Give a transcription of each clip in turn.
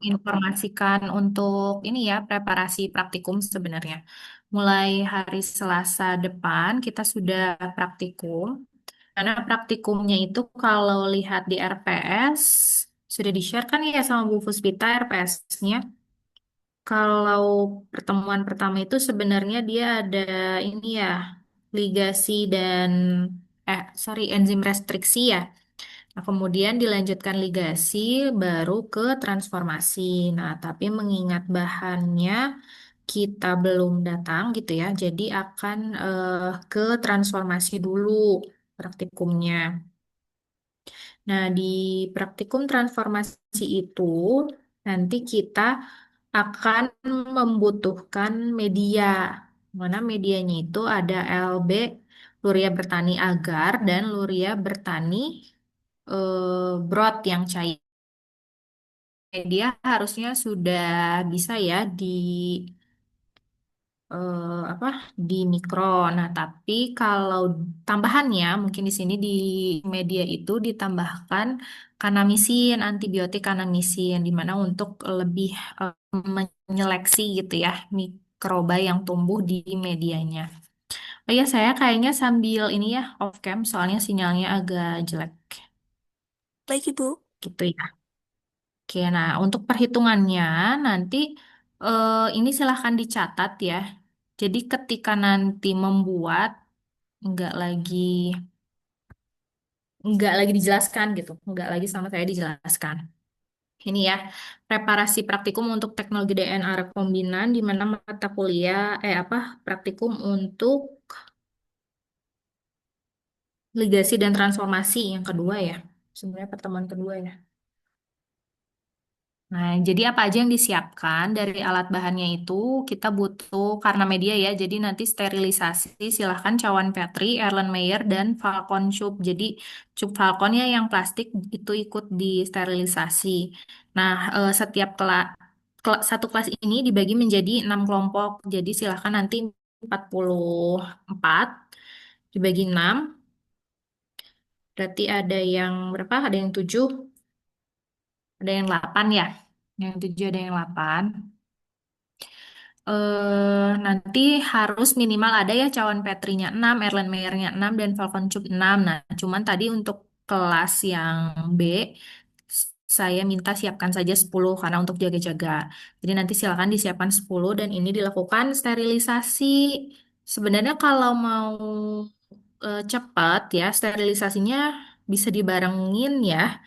informasikan untuk ini ya, preparasi praktikum sebenarnya. Mulai hari Selasa depan kita sudah praktikum. Karena praktikumnya itu kalau lihat di RPS, sudah di-share kan ya sama Bu Puspita RPS-nya. Kalau pertemuan pertama itu sebenarnya dia ada ini ya, ligasi dan enzim restriksi ya. Nah, kemudian dilanjutkan ligasi baru ke transformasi. Nah, tapi mengingat bahannya kita belum datang gitu ya, jadi akan ke transformasi dulu praktikumnya. Nah, di praktikum transformasi itu nanti kita akan membutuhkan media. Mana medianya itu ada LB, Luria bertani agar, dan Luria bertani broad yang cair. Dia harusnya sudah bisa ya apa di mikro. Nah, tapi kalau tambahannya mungkin di sini di media itu ditambahkan kanamisin, antibiotik kanamisin, di mana untuk lebih eh, menyeleksi gitu ya mikroba yang tumbuh di medianya. Oh ya, saya kayaknya sambil ini ya off cam soalnya sinyalnya agak jelek Baik, Ibu. gitu ya. Oke, nah untuk perhitungannya nanti ini silahkan dicatat ya. Jadi ketika nanti membuat nggak lagi nggak lagi dijelaskan gitu, nggak lagi sama saya dijelaskan. Ini ya preparasi praktikum untuk teknologi DNA rekombinan di mana mata kuliah praktikum untuk ligasi dan transformasi yang kedua ya. Sebenarnya pertemuan kedua ya. Nah, jadi apa aja yang disiapkan dari alat bahannya itu kita butuh karena media ya. Jadi nanti sterilisasi silahkan cawan Petri, Erlenmeyer dan Falcon Tube. Jadi cup Falconnya yang plastik itu ikut disterilisasi. Nah, setiap satu kelas ini dibagi menjadi 6 kelompok. Jadi silahkan nanti 44 dibagi 6. Berarti ada yang berapa? Ada yang 7, ada yang 8 ya. Yang 7 ada yang 8. Nanti harus minimal ada ya cawan Petrinya 6, Erlenmeyernya 6, dan Falcon Cube 6. Nah, cuman tadi untuk kelas yang B, saya minta siapkan saja 10 karena untuk jaga-jaga. Jadi nanti silakan disiapkan 10 dan ini dilakukan sterilisasi. Sebenarnya kalau mau cepat ya, sterilisasinya bisa dibarengin ya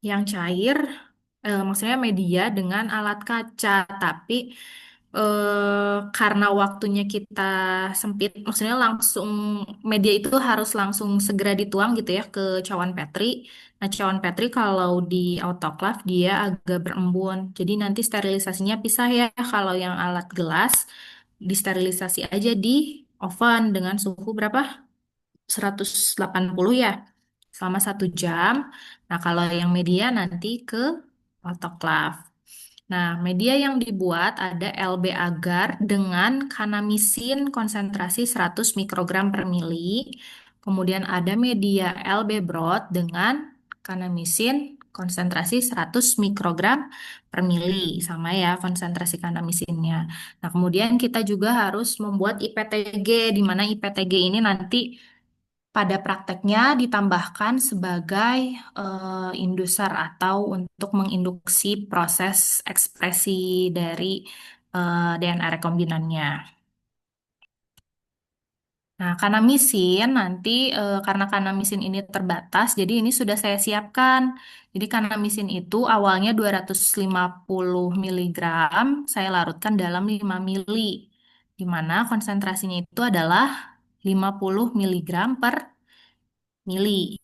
yang cair, maksudnya media dengan alat kaca, tapi karena waktunya kita sempit, maksudnya langsung media itu harus langsung segera dituang gitu ya ke cawan Petri. Nah, cawan Petri kalau di autoclave dia agak berembun, jadi nanti sterilisasinya pisah ya. Kalau yang alat gelas disterilisasi aja di oven dengan suhu berapa? 180 ya selama 1 jam. Nah, kalau yang media nanti ke autoclave. Nah, media yang dibuat ada LB agar dengan kanamisin konsentrasi 100 mikrogram per mili. Kemudian ada media LB broad dengan kanamisin konsentrasi 100 mikrogram per mili. Sama ya konsentrasi kanamisinnya. Nah, kemudian kita juga harus membuat IPTG, di mana IPTG ini nanti pada prakteknya ditambahkan sebagai induser atau untuk menginduksi proses ekspresi dari DNA rekombinannya. Nah, kanamisin nanti karena kanamisin ini terbatas, jadi ini sudah saya siapkan. Jadi kanamisin itu awalnya 250 miligram, saya larutkan dalam 5 mili, di mana konsentrasinya itu adalah 50 miligram per mili.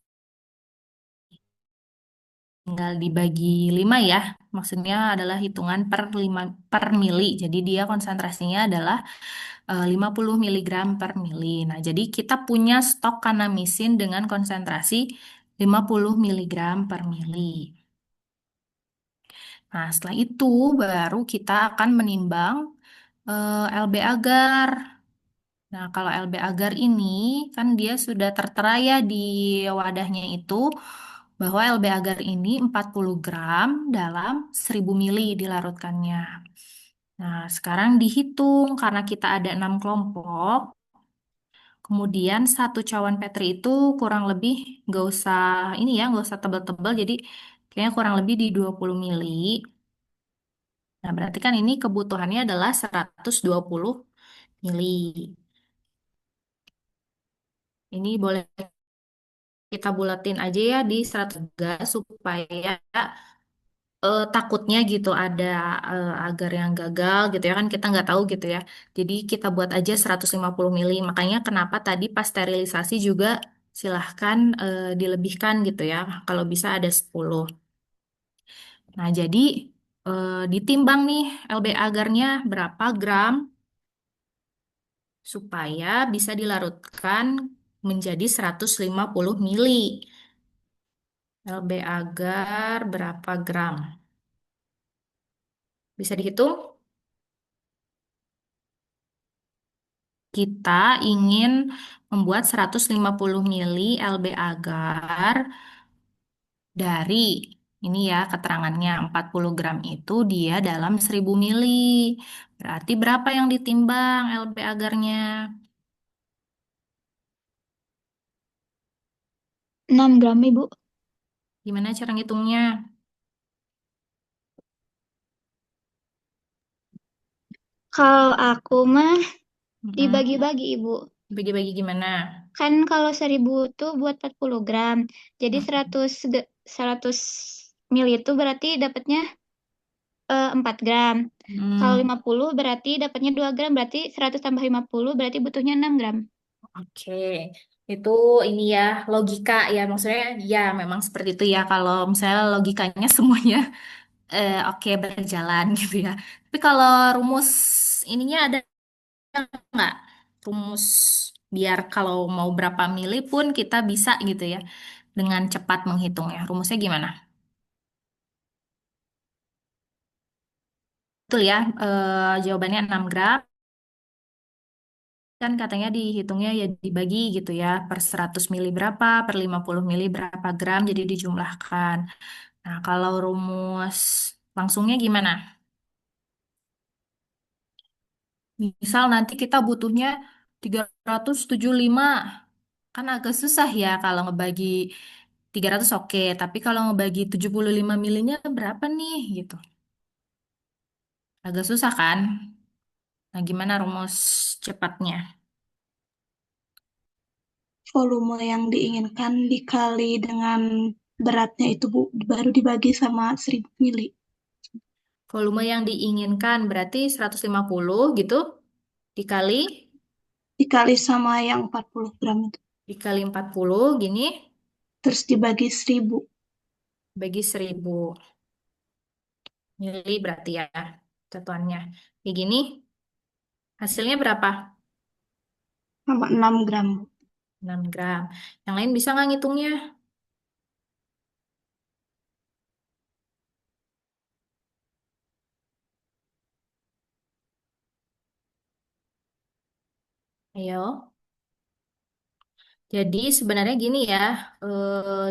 Tinggal dibagi 5 ya. Maksudnya adalah hitungan per 5 per mili. Jadi dia konsentrasinya adalah 50 miligram per mili. Nah, jadi kita punya stok kanamisin dengan konsentrasi 50 miligram per mili. Nah, setelah itu baru kita akan menimbang LB agar. Nah, kalau LB agar ini kan dia sudah tertera ya di wadahnya itu bahwa LB agar ini 40 gram dalam 1000 mili dilarutkannya. Nah, sekarang dihitung karena kita ada 6 kelompok. Kemudian satu cawan Petri itu kurang lebih nggak usah ini ya, nggak usah tebal-tebal. Jadi kayaknya kurang lebih di 20 mili. Nah, berarti kan ini kebutuhannya adalah 120 mili. Ini boleh kita bulatin aja ya di 100 gas supaya takutnya gitu ada agar yang gagal gitu ya kan kita nggak tahu gitu ya. Jadi kita buat aja 150 mili. Makanya kenapa tadi pas sterilisasi juga silahkan dilebihkan gitu ya. Kalau bisa ada 10. Nah, jadi ditimbang nih LB agarnya berapa gram supaya bisa dilarutkan menjadi 150 mili. LB agar berapa gram? Bisa dihitung? Kita ingin membuat 150 mili LB agar dari ini ya keterangannya 40 gram itu dia dalam 1000 mili. Berarti berapa yang ditimbang LB agarnya? 6 gram, Ibu. Gimana cara ngitungnya? Kalau aku mah Mm-mm. dibagi-bagi, Ibu. Bagi-bagi gimana? Kan kalau 1000 tuh buat 40 gram. Jadi Mm. 100 mil itu berarti dapatnya 4 gram. Kalau Hmm, 50 berarti dapatnya 2 gram. Berarti 100 tambah 50 berarti butuhnya 6 gram. oke. Itu ini ya logika ya maksudnya ya memang seperti itu ya kalau misalnya logikanya semuanya oke berjalan gitu ya. Tapi kalau rumus ininya ada nggak? Rumus biar kalau mau berapa mili pun kita bisa gitu ya dengan cepat menghitungnya. Rumusnya gimana? Betul ya, jawabannya 6 gram. Kan katanya dihitungnya ya dibagi gitu ya per 100 mili berapa, per 50 mili berapa gram jadi dijumlahkan. Nah, kalau rumus langsungnya gimana? Misal nanti kita butuhnya 375. Kan agak susah ya kalau ngebagi 300 oke, tapi kalau ngebagi 75 milinya berapa nih gitu. Agak susah kan? Nah, gimana rumus cepatnya? Volume yang diinginkan dikali dengan beratnya itu Bu, baru dibagi sama 1000 mili. Volume yang diinginkan berarti 150 gitu dikali Dikali sama yang 40 gram itu. dikali 40 gini Terus dibagi 1000 bagi 1000 mili berarti ya satuannya. Kayak gini hasilnya berapa? sama 6 gram. 6 gram. Yang lain bisa nggak ngitungnya? Ayo. Jadi sebenarnya gini ya,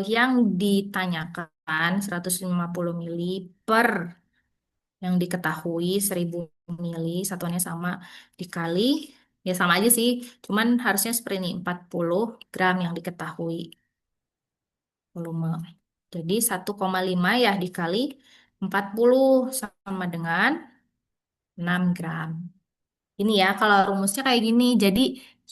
yang ditanyakan 150 mili per yang diketahui 1000 mili satuannya sama dikali ya sama aja sih, cuman harusnya seperti ini 40 gram yang diketahui volume. Jadi 1,5 ya dikali 40 sama dengan 6 gram. Ini ya, kalau rumusnya kayak gini. Jadi,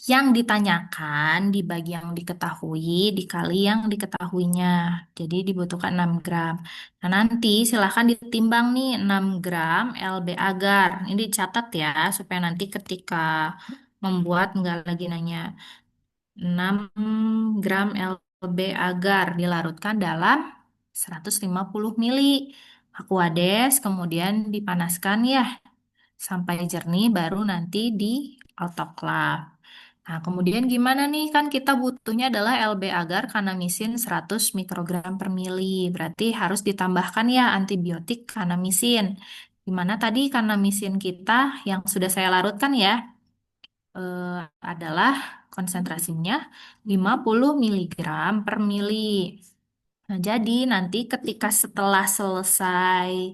yang ditanyakan dibagi yang diketahui dikali yang diketahuinya. Jadi, dibutuhkan 6 gram. Nah, nanti silahkan ditimbang nih 6 gram LB agar. Ini dicatat ya, supaya nanti ketika membuat nggak lagi nanya 6 gram LB agar dilarutkan dalam 150 mili. Aquades, kemudian dipanaskan ya sampai jernih baru nanti di autoclave. Nah, kemudian gimana nih? Kan kita butuhnya adalah LB agar kanamisin 100 mikrogram per mili. Berarti harus ditambahkan ya antibiotik kanamisin. Gimana tadi kanamisin kita yang sudah saya larutkan ya adalah konsentrasinya 50 miligram per mili. Nah, jadi nanti ketika setelah selesai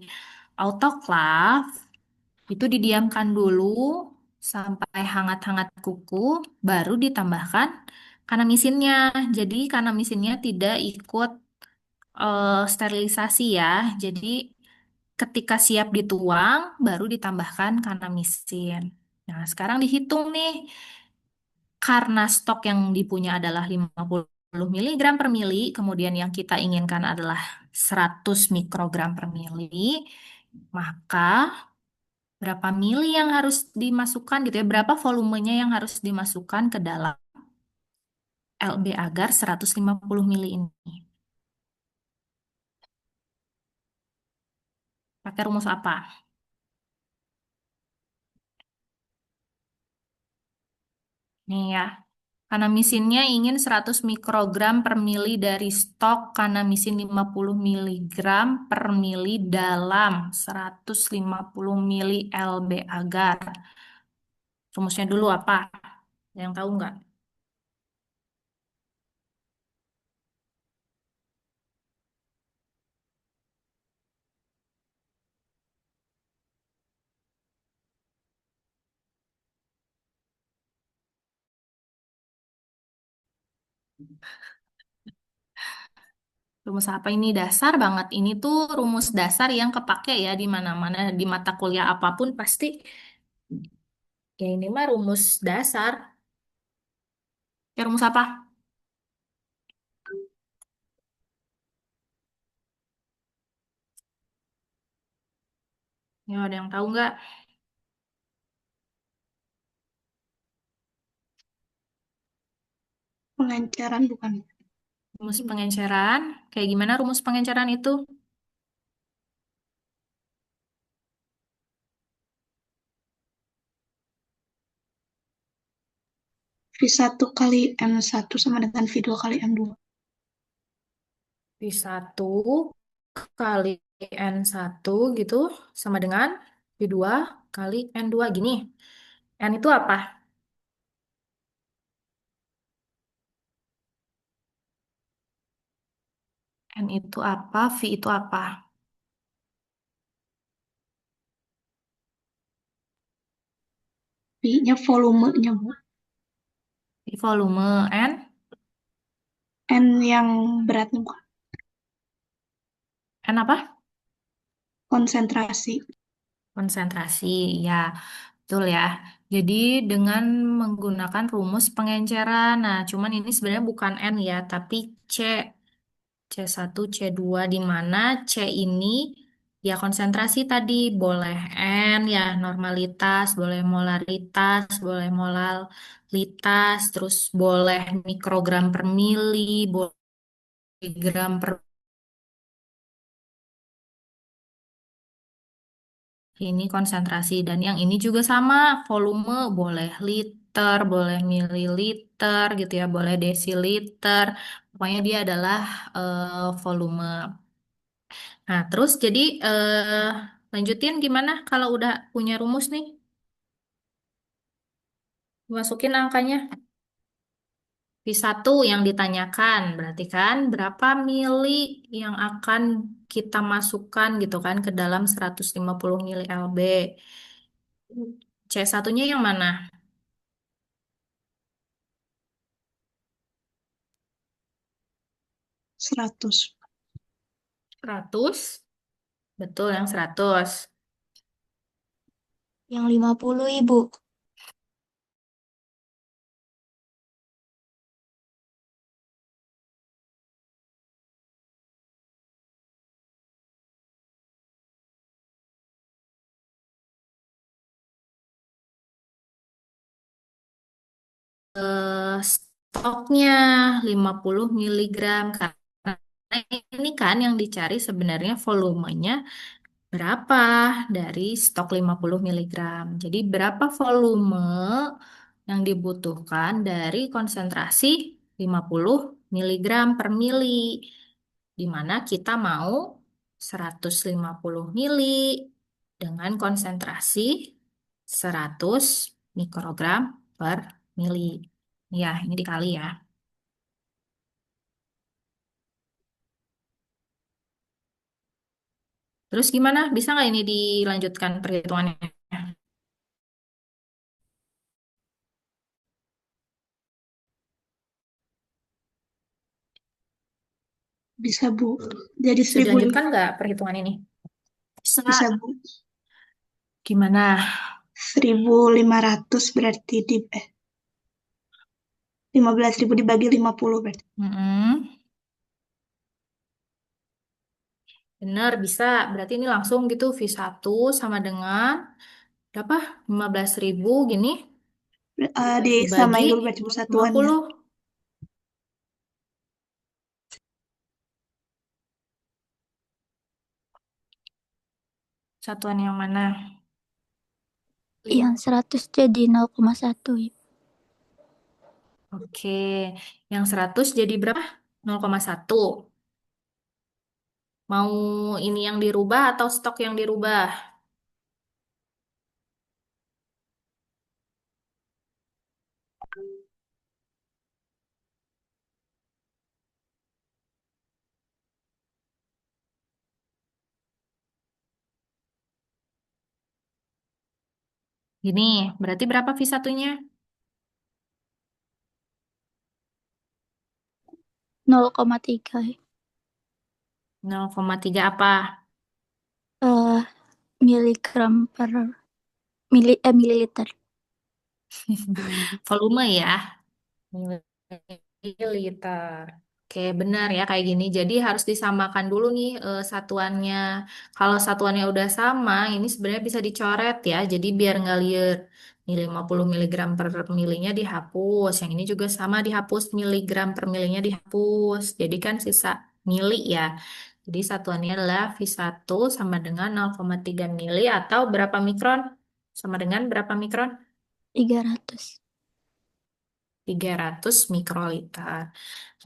autoclave, itu didiamkan dulu sampai hangat-hangat kuku, baru ditambahkan kanamisinnya. Jadi kanamisinnya tidak ikut sterilisasi ya. Jadi ketika siap dituang, baru ditambahkan kanamisin. Nah, sekarang dihitung nih, karena stok yang dipunya adalah 50 miligram per mili, kemudian yang kita inginkan adalah 100 mikrogram per mili, maka berapa mili yang harus dimasukkan gitu ya, berapa volumenya yang harus dimasukkan ke dalam LB agar 150 mili ini. Pakai rumus apa? Nih ya, kanamisinnya ingin 100 mikrogram per mili dari stok kanamisin 50 miligram per mili dalam 150 mili LB agar. Rumusnya dulu apa? Ada yang tahu nggak? Rumus apa ini? Dasar banget. Ini tuh rumus dasar yang kepake ya di mana-mana, di mata kuliah apapun pasti. Ya ini mah rumus dasar. Ya rumus apa? Ya ada yang tahu nggak? Pengenceran bukan. Rumus pengenceran. Kayak gimana rumus pengenceran itu? V1 kali M1 sama dengan V2 kali M2. V1 kali N1 gitu sama dengan V2 kali N2 gini. N itu apa? N itu apa? V itu apa? V-nya volumenya, Bu. V volume. N, N yang beratnya bukan. N apa? Konsentrasi. Konsentrasi. Ya, betul ya. Jadi dengan menggunakan rumus pengenceran. Nah, cuman ini sebenarnya bukan N ya, tapi C. C1, C2 di mana C ini ya konsentrasi tadi boleh N ya normalitas, boleh molaritas, boleh molalitas, terus boleh mikrogram per mili, boleh gram per ini konsentrasi dan yang ini juga sama volume boleh liter, boleh mililiter gitu ya, boleh desiliter. Pokoknya dia adalah volume. Nah, terus jadi lanjutin gimana kalau udah punya rumus nih? Masukin angkanya. V1 yang ditanyakan, berarti kan berapa mili yang akan kita masukkan gitu kan ke dalam 150 mili LB. C1-nya yang mana? 100. 100. Betul, yang 100. Yang 50, Ibu. Stoknya 50 miligram karena ini kan yang dicari sebenarnya volumenya berapa dari stok 50 miligram. Jadi berapa volume yang dibutuhkan dari konsentrasi 50 miligram per mili, di mana kita mau 150 mili dengan konsentrasi 100 mikrogram per mili. Ya, ini dikali ya. Terus gimana? Bisa nggak ini dilanjutkan perhitungannya? Bisa, Bu. Jadi Bisa dilanjutkan nggak perhitungan ini? Bisa. bisa, Bu. Gimana? 1.500 berarti 15.000 dibagi 50 berarti. Mm-mm. Bener, bisa. Berarti ini langsung gitu V1 sama dengan berapa? 15.000 gini Disamain dibagi dulu berarti Bu satuannya. 50. Satuan yang mana? Yang 100 jadi 0,1. Oke, yang 100 jadi berapa? 0,1. Mau ini yang dirubah atau stok yang dirubah? Gini, berarti berapa V1-nya? 0,3. 0,3 apa? eh miligram per mililiter. Volume ya, mililiter. Oke, benar ya kayak gini. Jadi harus disamakan dulu nih satuannya. Kalau satuannya udah sama, ini sebenarnya bisa dicoret ya. Jadi biar nggak liar. Ini 50 miligram per milinya dihapus. Yang ini juga sama dihapus, miligram per milinya dihapus. Jadi kan sisa mili ya. Jadi satuannya adalah V1 sama dengan 0,3 mili atau berapa mikron? Sama dengan berapa mikron? 300. 300 mikroliter.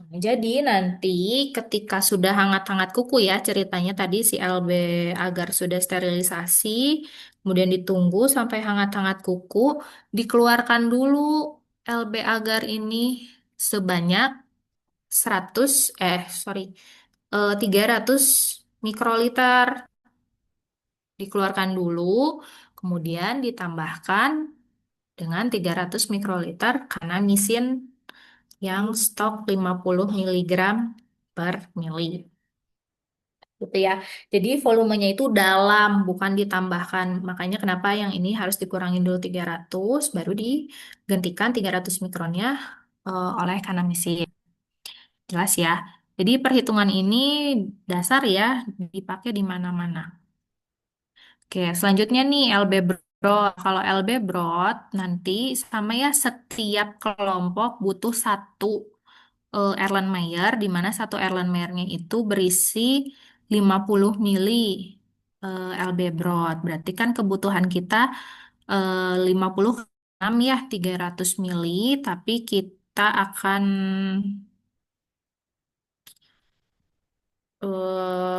Nah, jadi nanti ketika sudah hangat-hangat kuku ya ceritanya tadi si LB agar sudah sterilisasi, kemudian ditunggu sampai hangat-hangat kuku, dikeluarkan dulu LB agar ini sebanyak 100 sorry 300 mikroliter dikeluarkan dulu, kemudian ditambahkan dengan 300 mikroliter karena misin yang stok 50 miligram per mili. Gitu ya. Jadi volumenya itu dalam, bukan ditambahkan. Makanya kenapa yang ini harus dikurangin dulu 300, baru digantikan 300 mikronnya oleh kanamisin. Jelas ya. Jadi perhitungan ini dasar ya, dipakai di mana-mana. Oke, selanjutnya nih LB Brot. Kalau LB Brot nanti sama ya setiap kelompok butuh satu Erlenmeyer, di mana satu Erlenmeyernya itu berisi 50 mili LB Brot. Berarti kan kebutuhan kita 56 ya, 300 mili, tapi kita akan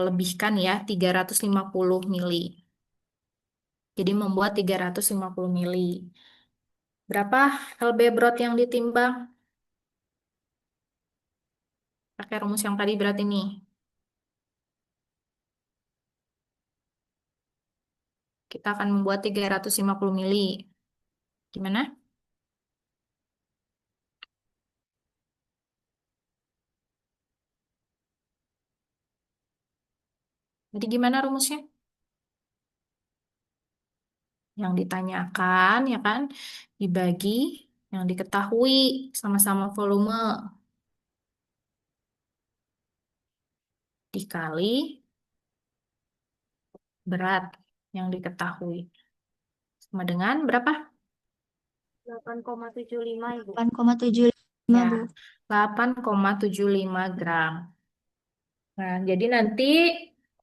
lebihkan ya 350 mili. Jadi membuat 350 mili. Berapa LB Brot yang ditimbang? Pakai rumus yang tadi berat ini. Kita akan membuat 350 mili. Gimana? Jadi gimana rumusnya? Yang ditanyakan ya kan dibagi yang diketahui sama-sama volume dikali berat yang diketahui sama dengan berapa? 8,75 Ibu. 8,75, Ya, Bu. 8,75 gram. Nah, jadi nanti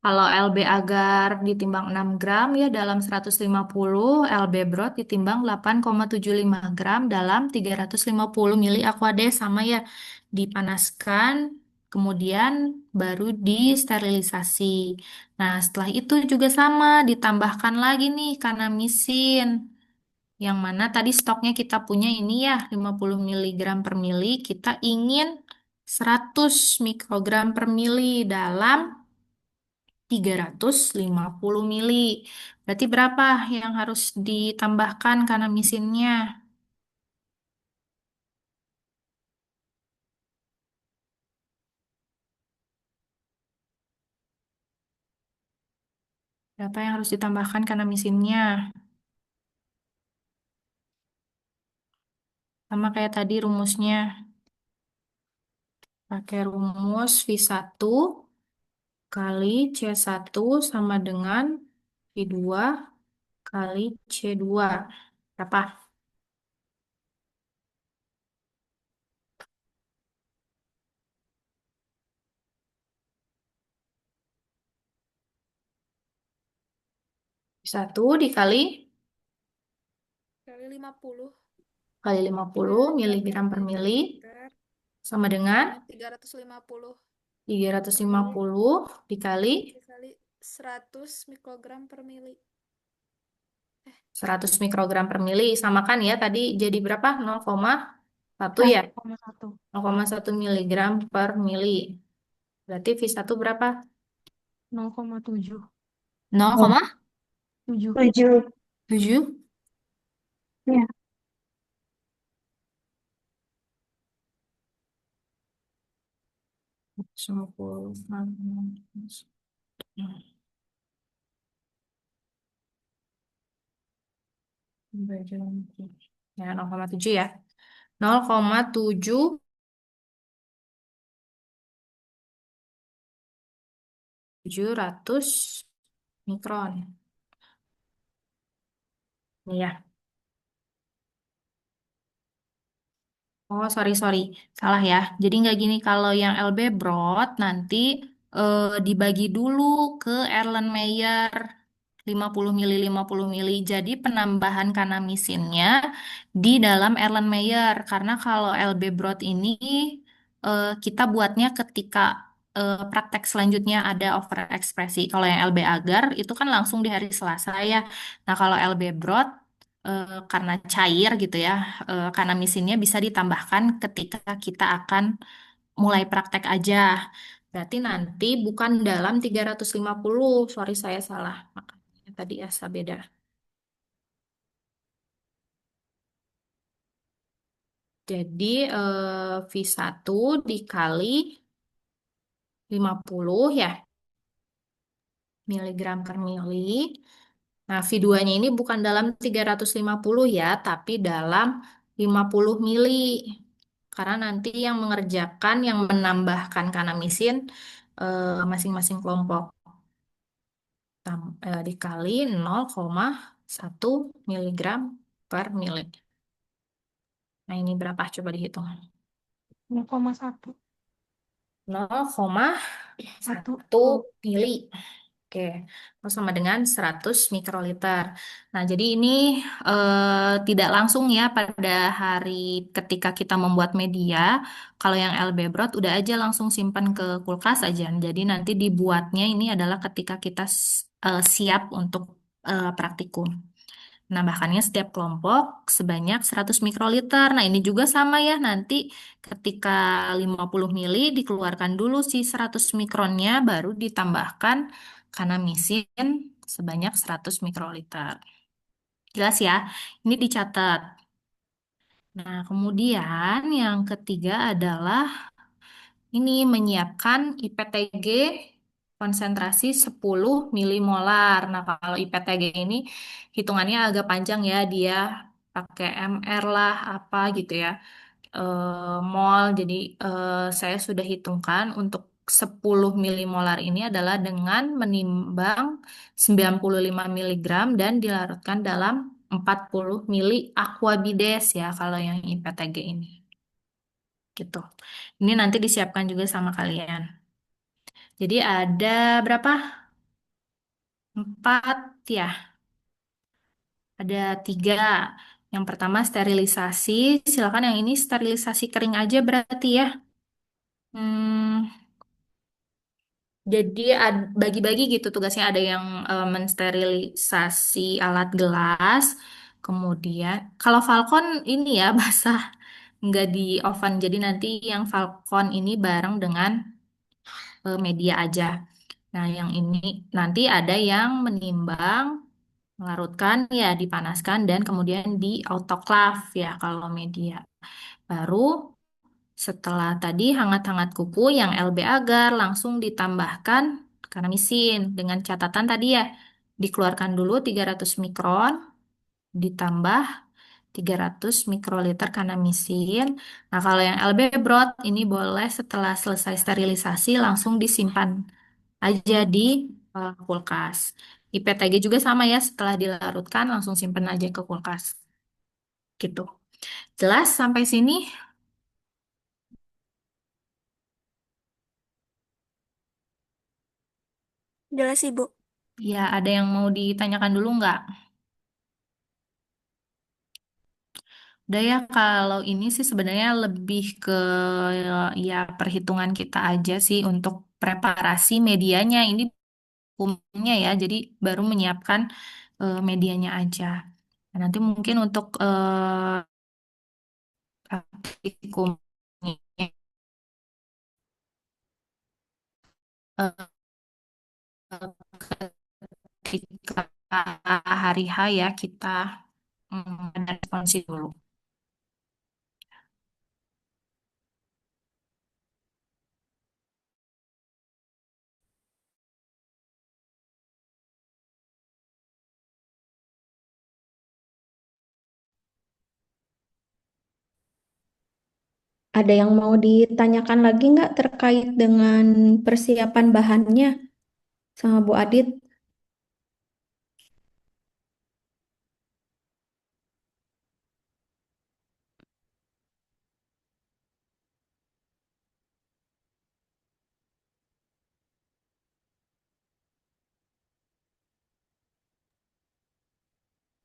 kalau LB agar ditimbang 6 gram ya dalam 150, LB Brot ditimbang 8,75 gram dalam 350 mili Aquades sama ya dipanaskan kemudian baru disterilisasi. Nah, setelah itu juga sama ditambahkan lagi nih kanamisin yang mana tadi stoknya kita punya ini ya 50 miligram per mili, kita ingin 100 mikrogram per mili dalam 350 mili. Berarti berapa yang harus ditambahkan karena mesinnya? Berapa yang harus ditambahkan karena mesinnya? Sama kayak tadi rumusnya. Pakai rumus V1 kali C1 sama dengan V2 kali C2. Berapa? V1 dikali Kali 50 kali 50 miligram per mili liter sama dengan sama 350 350 dikali dikali 100 mikrogram per mili. 100 mikrogram per mili. Samakan ya tadi jadi berapa? 0,1 ya? 1,1. 0,1 miligram per mili. Berarti V1 berapa? 0,7. 0,7. 7. Ya. 50. Ya, 0,7 ya. 0,700 mikron. Ini ya. Oh, sorry. Salah ya. Jadi nggak gini, kalau yang LB Broad nanti dibagi dulu ke Erlenmeyer 50 mili 50 mili. Jadi penambahan kanamisinnya di dalam Erlenmeyer. Karena kalau LB Broad ini kita buatnya ketika praktek selanjutnya ada overekspresi. Kalau yang LB Agar itu kan langsung di hari Selasa ya. Nah, kalau LB Broad karena cair gitu ya, karena mesinnya bisa ditambahkan ketika kita akan mulai praktek aja. Berarti nanti bukan dalam 350, sorry saya salah. Makanya tadi asa beda. Jadi V1 dikali 50 ya, miligram per mili. Nah, V2-nya ini bukan dalam 350 ya, tapi dalam 50 mili. Karena nanti yang mengerjakan, yang menambahkan kanamisin masing-masing kelompok. Dikali 0,1 miligram per mili. Nah, ini berapa? Coba dihitung. 0,1. 0,1 mili. Oke, itu sama dengan 100 mikroliter. Nah, jadi ini tidak langsung ya pada hari ketika kita membuat media. Kalau yang LB Broad udah aja langsung simpan ke kulkas aja. Jadi nanti dibuatnya ini adalah ketika kita siap untuk praktikum. Menambahkannya setiap kelompok sebanyak 100 mikroliter. Nah, ini juga sama ya. Nanti ketika 50 mili dikeluarkan dulu si 100 mikronnya baru ditambahkan kanamisin sebanyak 100 mikroliter. Jelas ya? Ini dicatat. Nah, kemudian yang ketiga adalah ini menyiapkan IPTG konsentrasi 10 milimolar. Nah, kalau IPTG ini hitungannya agak panjang ya, dia pakai MR lah apa gitu ya. Mol. Jadi saya sudah hitungkan untuk 10 milimolar ini adalah dengan menimbang 95 miligram dan dilarutkan dalam 40 mili aquabides ya kalau yang IPTG ini. Gitu. Ini nanti disiapkan juga sama kalian. Jadi ada berapa? 4 ya. Ada 3. Yang pertama sterilisasi. Silakan yang ini sterilisasi kering aja berarti ya. Hmm, jadi bagi-bagi gitu tugasnya. Ada yang mensterilisasi alat gelas. Kemudian kalau Falcon ini ya basah, nggak di oven. Jadi nanti yang Falcon ini bareng dengan media aja. Nah, yang ini nanti ada yang menimbang, melarutkan, ya dipanaskan, dan kemudian di autoclave ya kalau media. Baru setelah tadi hangat-hangat kuku yang LB agar langsung ditambahkan kanamisin dengan catatan tadi ya, dikeluarkan dulu 300 mikron, ditambah 300 mikroliter kanamisin. Nah, kalau yang LB Broad ini boleh setelah selesai sterilisasi langsung disimpan aja di kulkas. IPTG juga sama ya, setelah dilarutkan langsung simpan aja ke kulkas. Gitu. Jelas sampai sini? Jelas, Ibu. Ya, ada yang mau ditanyakan dulu nggak? Udah ya, kalau ini sih sebenarnya lebih ke ya perhitungan kita aja sih untuk preparasi medianya. Ini hukumnya ya, jadi baru menyiapkan medianya aja. Nah, nanti mungkin untuk praktikumnya ketika hari H ya kita ada responsi dulu. Ada yang mau ditanyakan lagi nggak terkait dengan persiapan bahannya sama Bu Adit?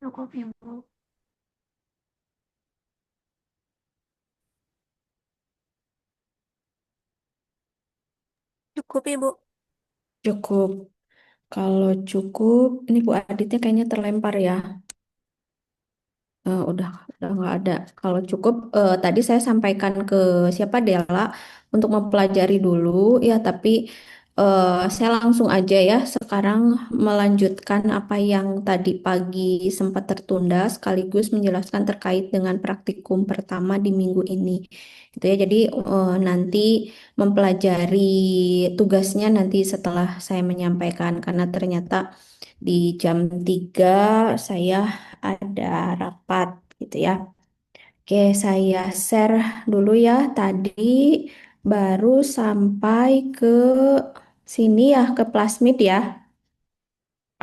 Cukup, Ibu. Cukup, Ibu. Cukup. Kalau cukup, ini Bu Aditnya kayaknya terlempar ya. Udah nggak ada. Kalau cukup, tadi saya sampaikan ke siapa Dela untuk mempelajari dulu ya. Tapi saya langsung aja ya sekarang melanjutkan apa yang tadi pagi sempat tertunda, sekaligus menjelaskan terkait dengan praktikum pertama di minggu ini. Gitu ya. Jadi nanti mempelajari tugasnya nanti setelah saya menyampaikan karena ternyata di jam 3 saya ada rapat gitu ya. Oke, saya share dulu ya. Tadi baru sampai ke sini ya, ke plasmid ya.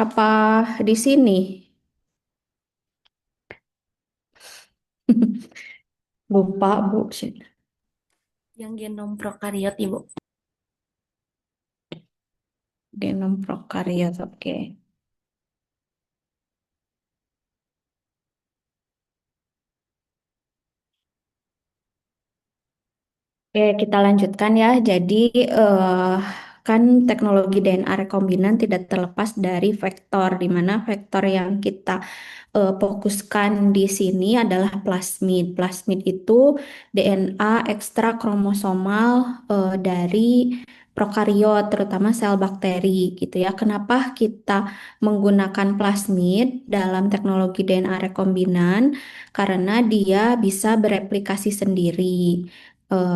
Apa di sini? Lupa, Bu. Shit. Yang genom prokariot, Ibu. Genom prokariot, oke. Oke, kita lanjutkan ya. Jadi, eh, kan teknologi DNA rekombinan tidak terlepas dari vektor, di mana vektor yang kita fokuskan di sini adalah plasmid. Plasmid itu DNA ekstra kromosomal dari prokariot, terutama sel bakteri gitu ya. Kenapa kita menggunakan plasmid dalam teknologi DNA rekombinan? Karena dia bisa bereplikasi sendiri.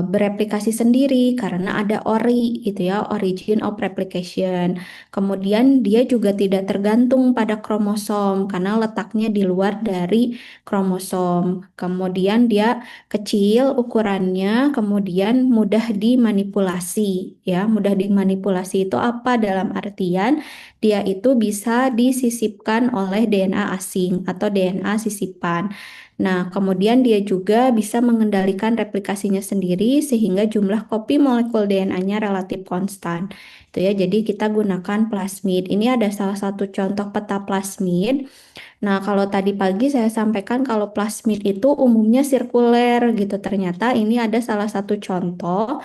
Bereplikasi sendiri karena ada ORI gitu ya, origin of replication. Kemudian dia juga tidak tergantung pada kromosom karena letaknya di luar dari kromosom. Kemudian dia kecil ukurannya, kemudian mudah dimanipulasi ya. Mudah dimanipulasi itu apa? Dalam artian dia itu bisa disisipkan oleh DNA asing atau DNA sisipan. Nah, kemudian dia juga bisa mengendalikan replikasinya sendiri sehingga jumlah kopi molekul DNA-nya relatif konstan. Itu ya, jadi kita gunakan plasmid. Ini ada salah satu contoh peta plasmid. Nah, kalau tadi pagi saya sampaikan kalau plasmid itu umumnya sirkuler gitu. Ternyata ini ada salah satu contoh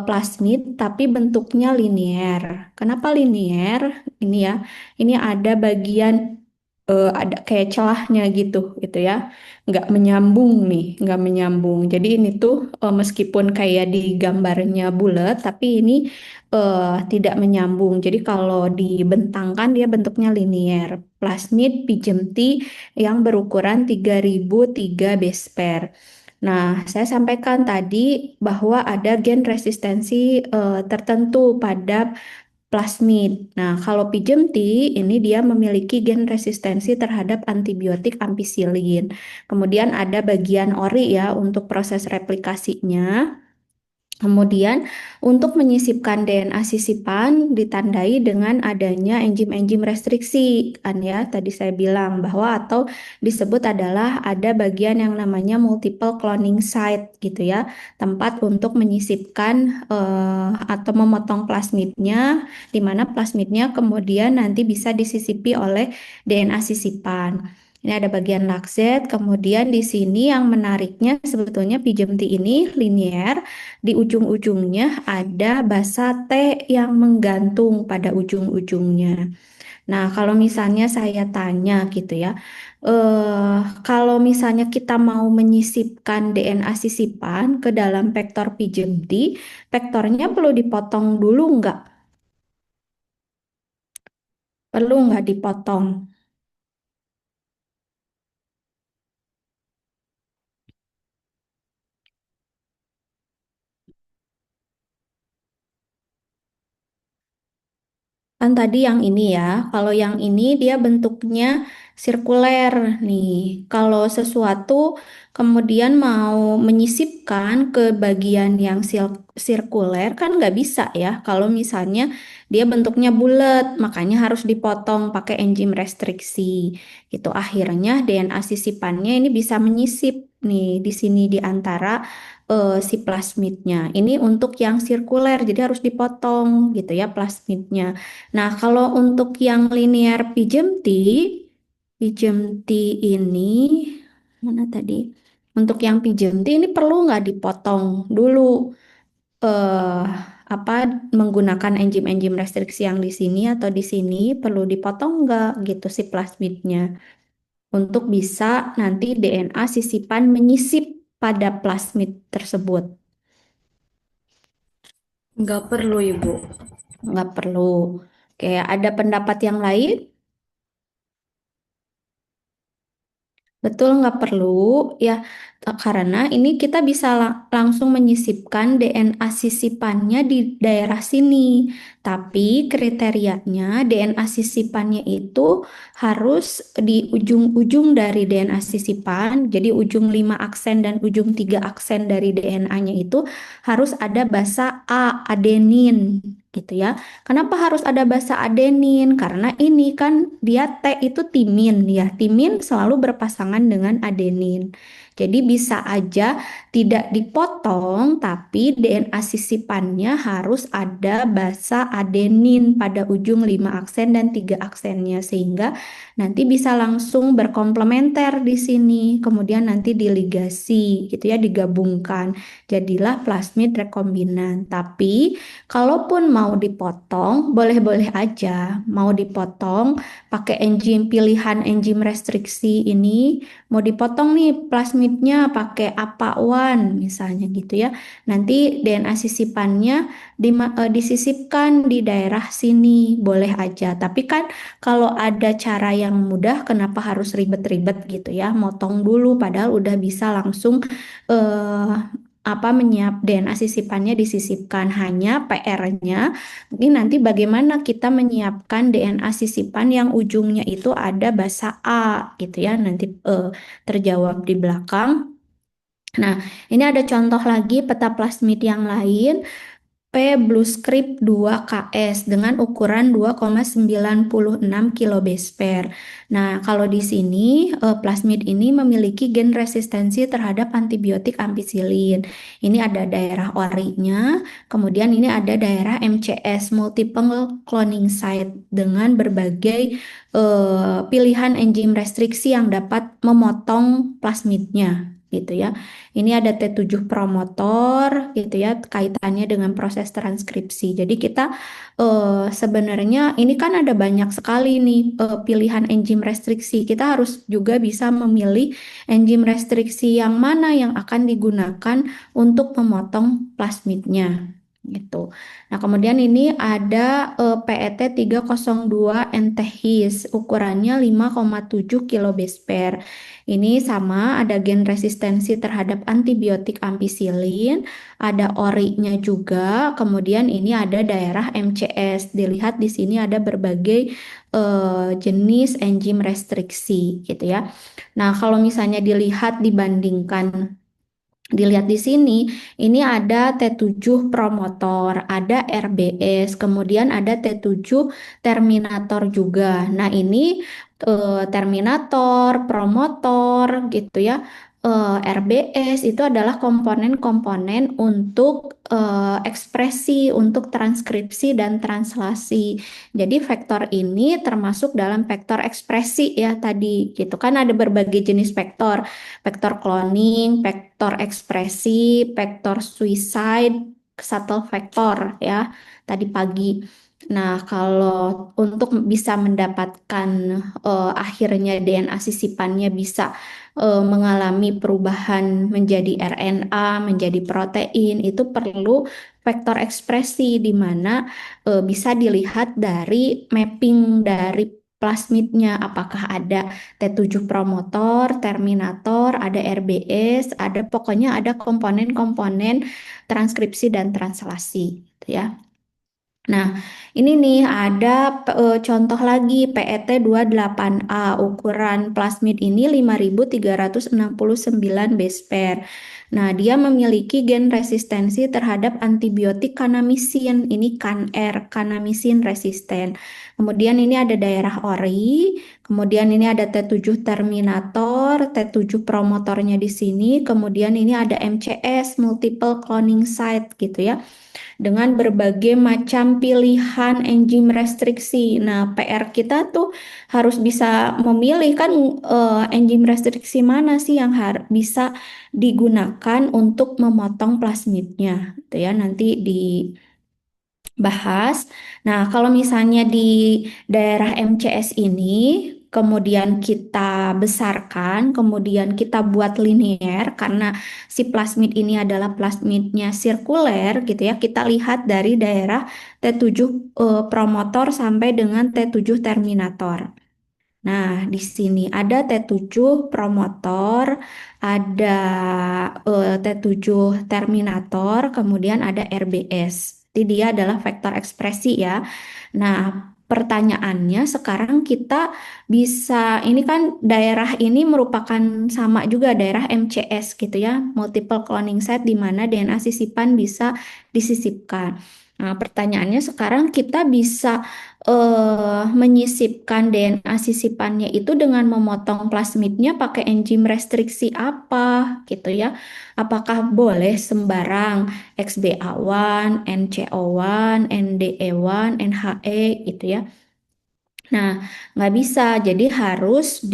plasmid tapi bentuknya linier. Kenapa linier? Ini ya, ini ada bagian ada kayak celahnya gitu ya, nggak menyambung nih, nggak menyambung. Jadi ini tuh meskipun kayak di gambarnya bulat, tapi ini tidak menyambung. Jadi kalau dibentangkan dia bentuknya linier. Plasmid PJMT yang berukuran 3003 base pair. Nah, saya sampaikan tadi bahwa ada gen resistensi tertentu pada plasmid. Nah, kalau PJMT ini dia memiliki gen resistensi terhadap antibiotik ampicillin. Kemudian ada bagian ori ya untuk proses replikasinya. Kemudian untuk menyisipkan DNA sisipan ditandai dengan adanya enzim-enzim restriksi kan ya tadi saya bilang bahwa atau disebut adalah ada bagian yang namanya multiple cloning site gitu ya, tempat untuk menyisipkan atau memotong plasmidnya, di mana plasmidnya kemudian nanti bisa disisipi oleh DNA sisipan. Ini ada bagian lakset, kemudian di sini yang menariknya sebetulnya PJMT ini linier, di ujung-ujungnya ada basa T yang menggantung pada ujung-ujungnya. Nah, kalau misalnya saya tanya gitu ya, kalau misalnya kita mau menyisipkan DNA sisipan ke dalam vektor PJMT, vektornya perlu dipotong dulu nggak? Perlu nggak dipotong? Kan tadi yang ini ya, kalau yang ini dia bentuknya sirkuler nih. Kalau sesuatu kemudian mau menyisipkan ke bagian yang sirkuler kan nggak bisa ya. Kalau misalnya dia bentuknya bulat, makanya harus dipotong pakai enzim restriksi. Gitu akhirnya DNA sisipannya ini bisa menyisip nih di sini di antara si plasmidnya. Ini untuk yang sirkuler, jadi harus dipotong gitu ya plasmidnya. Nah, kalau untuk yang linear PJMT ini mana tadi? Untuk yang PJMT ini perlu nggak dipotong dulu eh apa menggunakan enzim-enzim restriksi yang di sini atau di sini perlu dipotong nggak gitu si plasmidnya untuk bisa nanti DNA sisipan menyisip pada plasmid tersebut. Nggak perlu, Ibu. Nggak perlu. Kayak ada pendapat yang lain? Betul, nggak perlu ya, karena ini kita bisa langsung menyisipkan DNA sisipannya di daerah sini. Tapi kriterianya DNA sisipannya itu harus di ujung-ujung dari DNA sisipan, jadi ujung 5 aksen dan ujung 3 aksen dari DNA-nya itu harus ada basa A, adenin gitu ya. Kenapa harus ada basa adenin? Karena ini kan dia T itu timin ya. Timin selalu berpasangan dengan adenin. Jadi bisa aja tidak dipotong tapi DNA sisipannya harus ada basa adenin pada ujung 5 aksen dan 3 aksennya sehingga nanti bisa langsung berkomplementer di sini. Kemudian nanti diligasi gitu ya, digabungkan. Jadilah plasmid rekombinan. Tapi kalaupun mau dipotong, boleh-boleh aja. Mau dipotong pakai enzim pilihan enzim restriksi ini, mau dipotong nih plasmidnya pakai APA1 misalnya gitu ya. Nanti DNA sisipannya disisipkan di daerah sini, boleh aja. Tapi kan kalau ada cara yang mudah, kenapa harus ribet-ribet gitu ya? Motong dulu padahal udah bisa langsung eh, DNA sisipannya disisipkan, hanya PR-nya ini nanti bagaimana kita menyiapkan DNA sisipan yang ujungnya itu ada basa A gitu ya, nanti terjawab di belakang. Nah, ini ada contoh lagi peta plasmid yang lain. P Bluescript 2KS dengan ukuran 2,96 kilobase pair. Nah, kalau di sini plasmid ini memiliki gen resistensi terhadap antibiotik ampicillin. Ini ada daerah orinya, kemudian ini ada daerah MCS multiple cloning site dengan berbagai pilihan enzim restriksi yang dapat memotong plasmidnya. gitu ya. Ini ada T7 promotor gitu ya, kaitannya dengan proses transkripsi. Jadi kita sebenarnya ini kan ada banyak sekali nih pilihan enzim restriksi. Kita harus juga bisa memilih enzim restriksi yang mana yang akan digunakan untuk memotong plasmidnya gitu. Nah, kemudian ini ada PET 302 NTHIS, ukurannya 5,7 kilobase per. Ini sama, ada gen resistensi terhadap antibiotik ampicillin, ada ORI-nya juga, kemudian ini ada daerah MCS. Dilihat di sini ada berbagai jenis enzim restriksi gitu ya. Nah, kalau misalnya dilihat di sini, ini ada T7 promotor, ada RBS, kemudian ada T7 terminator juga. Nah, ini terminator, promotor gitu ya. RBS itu adalah komponen-komponen untuk ekspresi, untuk transkripsi dan translasi. Jadi vektor ini termasuk dalam vektor ekspresi ya tadi gitu kan, ada berbagai jenis vektor. Vektor cloning, vektor ekspresi, vektor suicide, shuttle vektor ya tadi pagi. Nah, kalau untuk bisa mendapatkan akhirnya DNA sisipannya bisa mengalami perubahan menjadi RNA, menjadi protein, itu perlu vektor ekspresi di mana bisa dilihat dari mapping dari plasmidnya, apakah ada T7 promotor, terminator, ada RBS, ada pokoknya ada komponen-komponen transkripsi dan translasi gitu ya. Nah, ini nih ada contoh lagi PET 28A, ukuran plasmid ini 5.369 base pair. Nah, dia memiliki gen resistensi terhadap antibiotik kanamisin. Ini CAN-R, kanamisin resisten. Kemudian ini ada daerah ORI, kemudian ini ada T7 terminator, T7 promotornya di sini, kemudian ini ada MCS, multiple cloning site gitu ya, dengan berbagai macam pilihan enzim restriksi. Nah, PR kita tuh harus bisa memilih kan enzim restriksi mana sih yang bisa digunakan untuk memotong plasmidnya, gitu ya. Nanti dibahas. Nah, kalau misalnya di daerah MCS ini kemudian kita besarkan, kemudian kita buat linear karena si plasmid ini adalah plasmidnya sirkuler gitu ya. Kita lihat dari daerah T7 promotor sampai dengan T7 terminator. Nah, di sini ada T7 promotor, ada T7 terminator, kemudian ada RBS. Jadi dia adalah vektor ekspresi ya. Nah, pertanyaannya sekarang kita bisa, ini kan daerah ini merupakan sama juga daerah MCS gitu ya, multiple cloning site di mana DNA sisipan bisa disisipkan. Nah, pertanyaannya sekarang kita bisa menyisipkan DNA sisipannya itu dengan memotong plasmidnya pakai enzim restriksi apa gitu ya. Apakah boleh sembarang XBA1, NCO1, NDE1, NHE gitu ya. Nah, nggak bisa. Jadi harus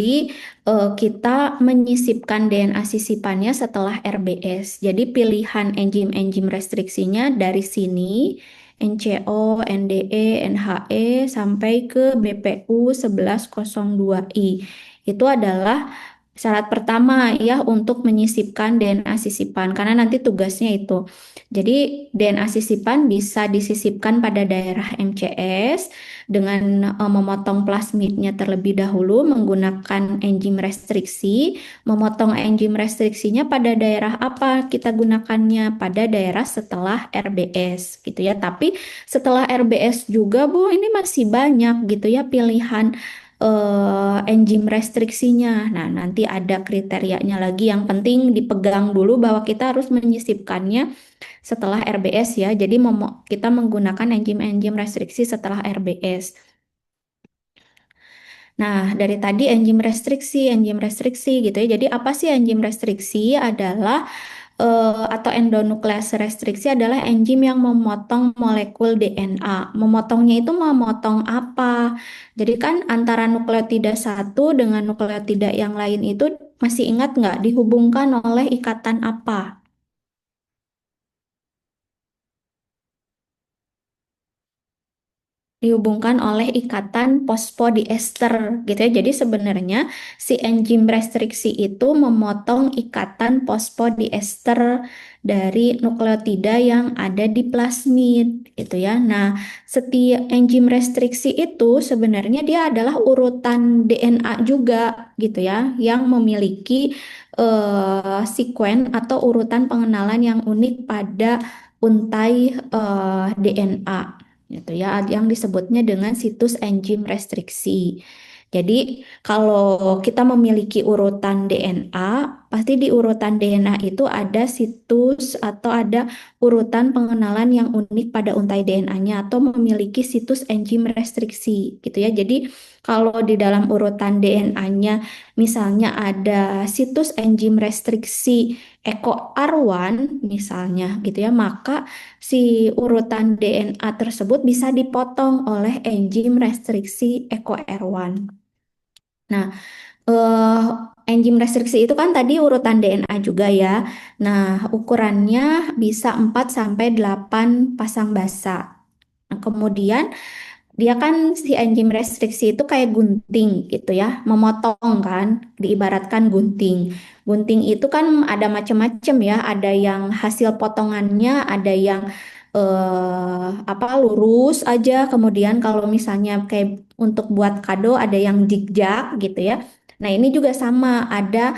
kita menyisipkan DNA sisipannya setelah RBS. Jadi pilihan enzim-enzim restriksinya dari sini NCO, NDE, NHE sampai ke BPU 1102I. Itu adalah syarat pertama ya untuk menyisipkan DNA sisipan karena nanti tugasnya itu. Jadi DNA sisipan bisa disisipkan pada daerah MCS dengan memotong plasmidnya terlebih dahulu menggunakan enzim restriksi. Memotong enzim restriksinya pada daerah apa kita gunakannya? Pada daerah setelah RBS gitu ya. Tapi setelah RBS juga Bu, ini masih banyak gitu ya pilihan enzim restriksinya. Nah, nanti ada kriterianya lagi, yang penting dipegang dulu bahwa kita harus menyisipkannya setelah RBS ya. Jadi kita menggunakan enzim-enzim restriksi setelah RBS. Nah, dari tadi enzim restriksi gitu ya. Jadi apa sih enzim restriksi? Adalah atau endonuklease restriksi adalah enzim yang memotong molekul DNA. Memotongnya itu memotong apa? Jadi kan antara nukleotida satu dengan nukleotida yang lain itu Masih ingat nggak dihubungkan oleh ikatan apa? Dihubungkan oleh ikatan fosfodiester gitu ya. Jadi sebenarnya si enzim restriksi itu memotong ikatan fosfodiester dari nukleotida yang ada di plasmid gitu ya. Nah, setiap enzim restriksi itu sebenarnya dia adalah urutan DNA juga gitu ya, yang memiliki sekuen atau urutan pengenalan yang unik pada untai DNA gitu ya, yang disebutnya dengan situs enzim restriksi. Jadi, kalau kita memiliki urutan DNA, pasti di urutan DNA itu ada situs atau ada urutan pengenalan yang unik pada untai DNA-nya atau memiliki situs enzim restriksi gitu ya. Jadi, kalau di dalam urutan DNA-nya misalnya ada situs enzim restriksi EcoR1 misalnya gitu ya, maka si urutan DNA tersebut bisa dipotong oleh enzim restriksi EcoR1. Nah, eh, enzim restriksi itu kan tadi urutan DNA juga ya. Nah, ukurannya bisa 4 sampai 8 pasang basa. Nah, kemudian dia kan si enzim restriksi itu kayak gunting gitu ya, memotong kan, diibaratkan gunting. Gunting itu kan ada macam-macam ya, ada yang hasil potongannya, ada yang lurus aja, kemudian kalau misalnya kayak untuk buat kado ada yang zigzag gitu ya. Nah, ini juga sama, ada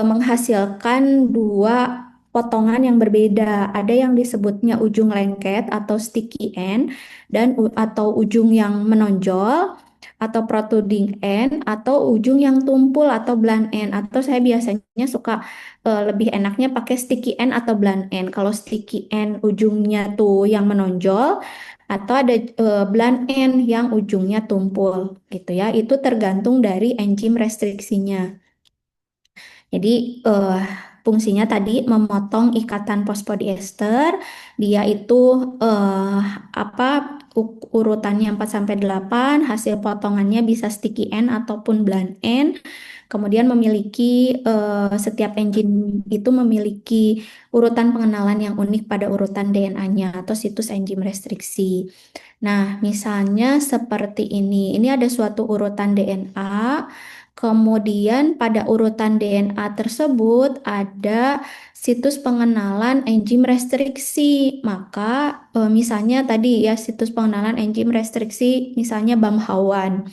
menghasilkan dua potongan yang berbeda. Ada yang disebutnya ujung lengket atau sticky end dan atau ujung yang menonjol atau protruding end atau ujung yang tumpul atau blunt end atau saya biasanya suka lebih enaknya pakai sticky end atau blunt end. Kalau sticky end ujungnya tuh yang menonjol atau ada blunt end yang ujungnya tumpul gitu ya. Itu tergantung dari enzim restriksinya. Jadi fungsinya tadi memotong ikatan fosfodiester, dia itu eh, apa urutannya 4 sampai 8, hasil potongannya bisa sticky end ataupun blunt end. Kemudian memiliki setiap enzim itu memiliki urutan pengenalan yang unik pada urutan DNA-nya atau situs enzim restriksi. Nah, misalnya seperti ini. Ini ada suatu urutan DNA. Kemudian pada urutan DNA tersebut ada situs pengenalan enzim restriksi. Maka misalnya tadi ya situs pengenalan enzim restriksi misalnya BAM-HAWAN.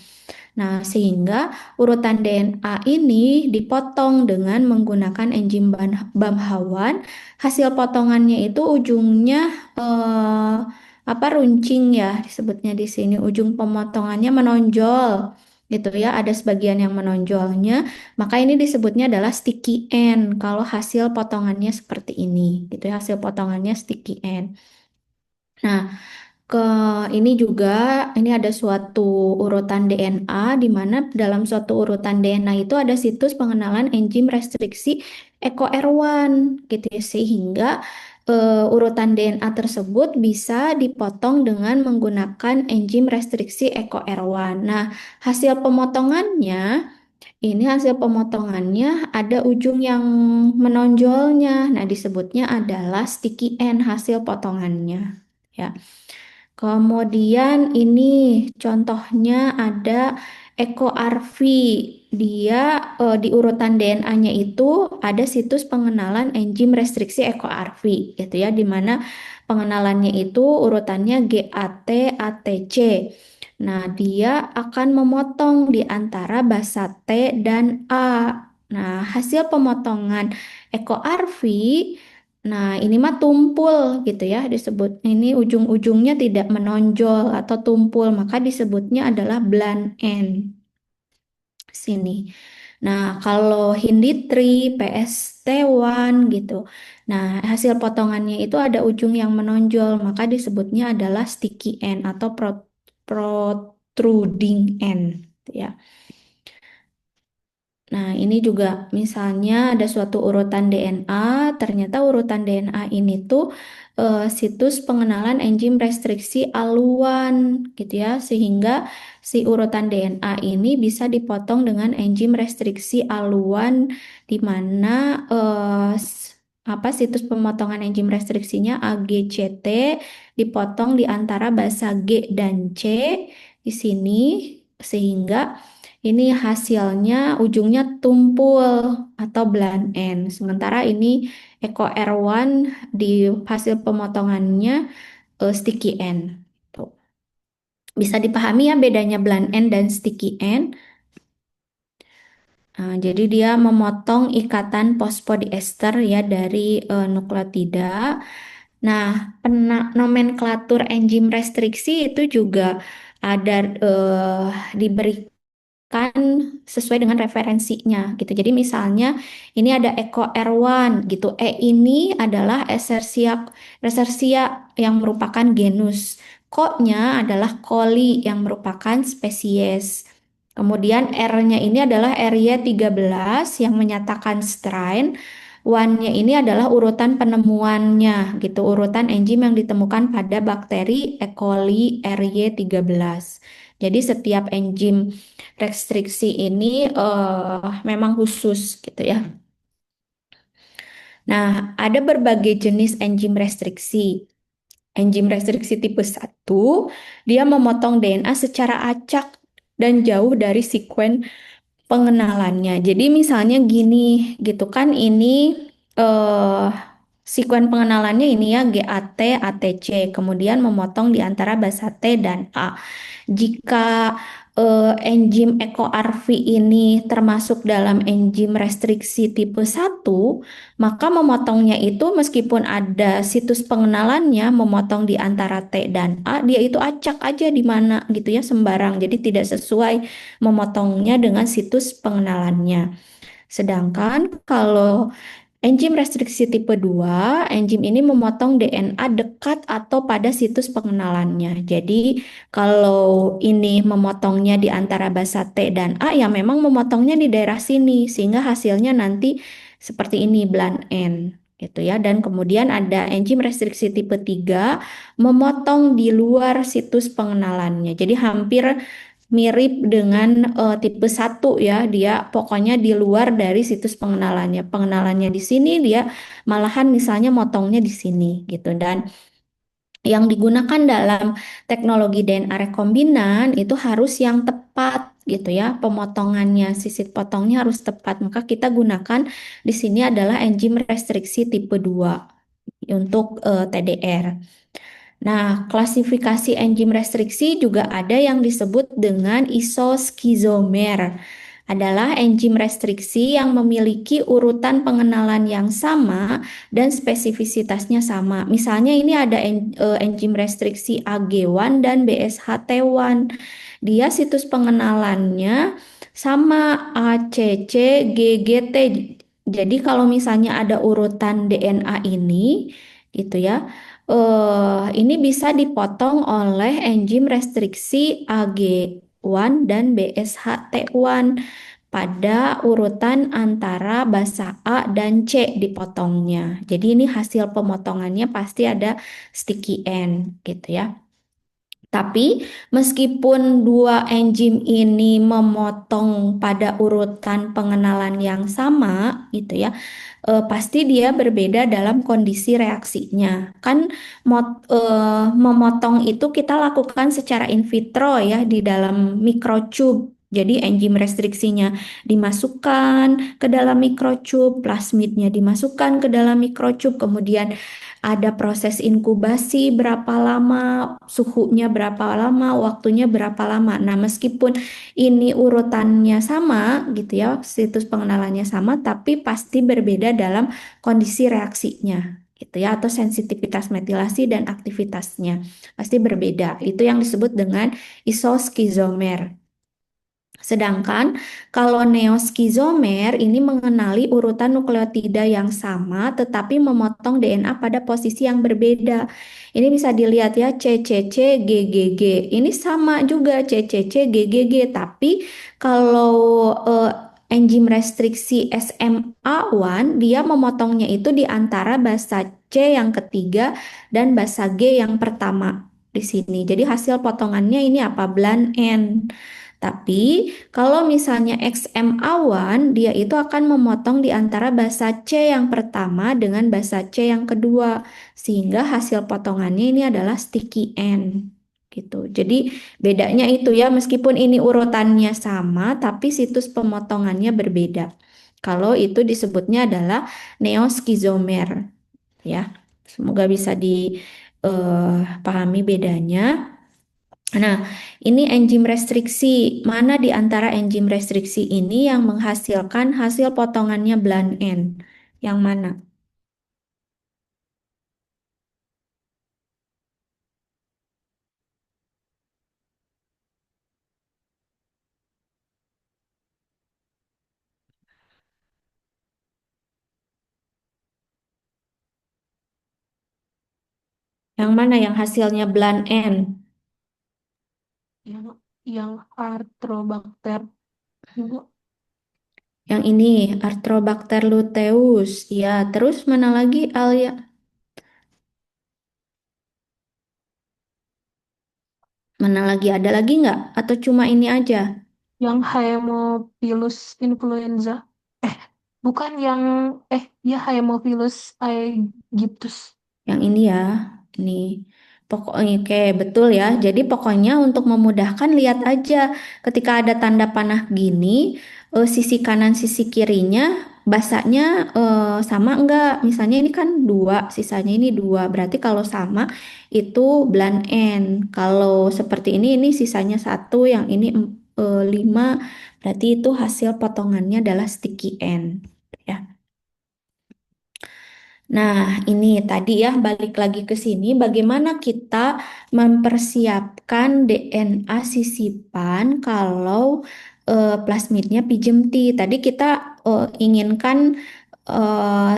Nah, sehingga urutan DNA ini dipotong dengan menggunakan enzim BAM-HAWAN. Hasil potongannya itu ujungnya runcing ya disebutnya di sini. Ujung pemotongannya menonjol gitu ya, ada sebagian yang menonjolnya, maka ini disebutnya adalah sticky end kalau hasil potongannya seperti ini gitu ya, hasil potongannya sticky end. Nah, ke ini juga ini ada suatu urutan DNA di mana dalam suatu urutan DNA itu ada situs pengenalan enzim restriksi EcoR1 gitu ya, sehingga urutan DNA tersebut bisa dipotong dengan menggunakan enzim restriksi EcoR1. Nah, hasil pemotongannya hasil pemotongannya ada ujung yang menonjolnya. Nah, disebutnya adalah sticky end hasil potongannya. Ya. Kemudian ini contohnya ada Eko Arfi. Dia di urutan DNA-nya itu ada situs pengenalan enzim restriksi Eko Arfi gitu ya, di mana pengenalannya itu urutannya GAT ATC. Nah, dia akan memotong di antara basa T dan A. Nah, hasil pemotongan Eko Arfi. Nah, ini mah tumpul gitu ya, disebut ini ujung-ujungnya tidak menonjol atau tumpul, maka disebutnya adalah blunt end. Sini. Nah, kalau Hinditri, PST1 gitu. Nah, hasil potongannya itu ada ujung yang menonjol, maka disebutnya adalah sticky end atau protruding end, gitu ya. Nah, ini juga misalnya ada suatu urutan DNA, ternyata urutan DNA ini tuh situs pengenalan enzim restriksi aluan gitu ya, sehingga si urutan DNA ini bisa dipotong dengan enzim restriksi aluan di mana apa situs pemotongan enzim restriksinya AGCT dipotong di antara basa G dan C di sini sehingga ini hasilnya ujungnya tumpul atau blunt end. Sementara ini Eco R1 di hasil pemotongannya sticky end. Tuh. Bisa dipahami ya bedanya blunt end dan sticky end. Nah, jadi dia memotong ikatan fosfodiester ya dari nukleotida. Nah, nomenklatur enzim restriksi itu juga ada diberi kan sesuai dengan referensinya gitu. Jadi misalnya ini ada Eco R1 gitu. E ini adalah Escherichia yang merupakan genus. Ko-nya adalah coli yang merupakan spesies. Kemudian R-nya ini adalah RY13 yang menyatakan strain. One-nya ini adalah urutan penemuannya gitu, urutan enzim yang ditemukan pada bakteri E. coli RY13. Jadi setiap enzim restriksi ini memang khusus gitu ya. Nah, ada berbagai jenis enzim restriksi. Enzim restriksi tipe 1, dia memotong DNA secara acak dan jauh dari sekuen pengenalannya. Jadi misalnya gini gitu kan ini eh sekuen pengenalannya ini ya GAT, ATC, kemudian memotong di antara basa T dan A. Jika enzim EcoRV ini termasuk dalam enzim restriksi tipe 1, maka memotongnya itu meskipun ada situs pengenalannya, memotong di antara T dan A, dia itu acak aja di mana gitu ya sembarang. Jadi tidak sesuai memotongnya dengan situs pengenalannya. Sedangkan kalau enzim restriksi tipe 2, enzim ini memotong DNA dekat atau pada situs pengenalannya. Jadi kalau ini memotongnya di antara basa T dan A, ya memang memotongnya di daerah sini, sehingga hasilnya nanti seperti ini, blunt end. Gitu ya. Dan kemudian ada enzim restriksi tipe 3, memotong di luar situs pengenalannya. Jadi hampir mirip dengan tipe 1 ya, dia pokoknya di luar dari situs pengenalannya. Pengenalannya di sini, dia malahan misalnya motongnya di sini gitu. Dan yang digunakan dalam teknologi DNA rekombinan itu harus yang tepat gitu ya, pemotongannya, sisir potongnya harus tepat. Maka kita gunakan di sini adalah enzim restriksi tipe 2 untuk TDR. Nah, klasifikasi enzim restriksi juga ada yang disebut dengan isoskizomer. Adalah enzim restriksi yang memiliki urutan pengenalan yang sama dan spesifisitasnya sama. Misalnya ini ada enzim restriksi AG1 dan BSHT1. Dia situs pengenalannya sama ACC, GGT. Jadi kalau misalnya ada urutan DNA ini, gitu ya, ini bisa dipotong oleh enzim restriksi AG1 dan BSHT1 pada urutan antara basa A dan C dipotongnya. Jadi ini hasil pemotongannya pasti ada sticky end gitu ya. Tapi meskipun dua enzim ini memotong pada urutan pengenalan yang sama gitu ya, pasti dia berbeda dalam kondisi reaksinya. Kan memotong itu kita lakukan secara in vitro ya di dalam microtube. Jadi enzim restriksinya dimasukkan ke dalam microtube, plasmidnya dimasukkan ke dalam microtube, kemudian ada proses inkubasi berapa lama, suhunya berapa lama, waktunya berapa lama. Nah, meskipun ini urutannya sama gitu ya, situs pengenalannya sama, tapi pasti berbeda dalam kondisi reaksinya gitu ya, atau sensitivitas metilasi dan aktivitasnya pasti berbeda. Itu yang disebut dengan isoskizomer. Sedangkan kalau neoskizomer ini mengenali urutan nukleotida yang sama tetapi memotong DNA pada posisi yang berbeda. Ini bisa dilihat ya CCC GGG. Ini sama juga CCC GGG tapi kalau enzim restriksi SMA1 dia memotongnya itu di antara basa C yang ketiga dan basa G yang pertama di sini. Jadi hasil potongannya ini apa? Blan N. Tapi kalau misalnya XMA1 dia itu akan memotong di antara basa C yang pertama dengan basa C yang kedua sehingga hasil potongannya ini adalah sticky N gitu. Jadi bedanya itu ya, meskipun ini urutannya sama, tapi situs pemotongannya berbeda. Kalau itu disebutnya adalah neoskizomer, ya. Semoga bisa dipahami bedanya. Nah, ini enzim restriksi. Mana di antara enzim restriksi ini yang menghasilkan hasil potongannya blan N? Yang mana? Yang mana yang hasilnya blan N? yang Arthrobacter, Ibu. Yang ini, Arthrobacter luteus. Ya, terus mana lagi, Alia? Mana lagi? Ada lagi nggak? Atau cuma ini aja? Yang Haemophilus influenza. Bukan yang ya Haemophilus aegyptus. Yang ini ya, ini. Pokoknya oke, betul ya. Jadi pokoknya untuk memudahkan lihat aja ketika ada tanda panah gini, sisi kanan sisi kirinya basanya sama enggak? Misalnya ini kan dua, sisanya ini dua. Berarti kalau sama itu blan N. Kalau seperti ini sisanya satu, yang ini lima. Berarti itu hasil potongannya adalah sticky N. Ya. Nah, ini tadi ya, balik lagi ke sini, bagaimana kita mempersiapkan DNA sisipan kalau plasmidnya pijem T. Tadi kita inginkan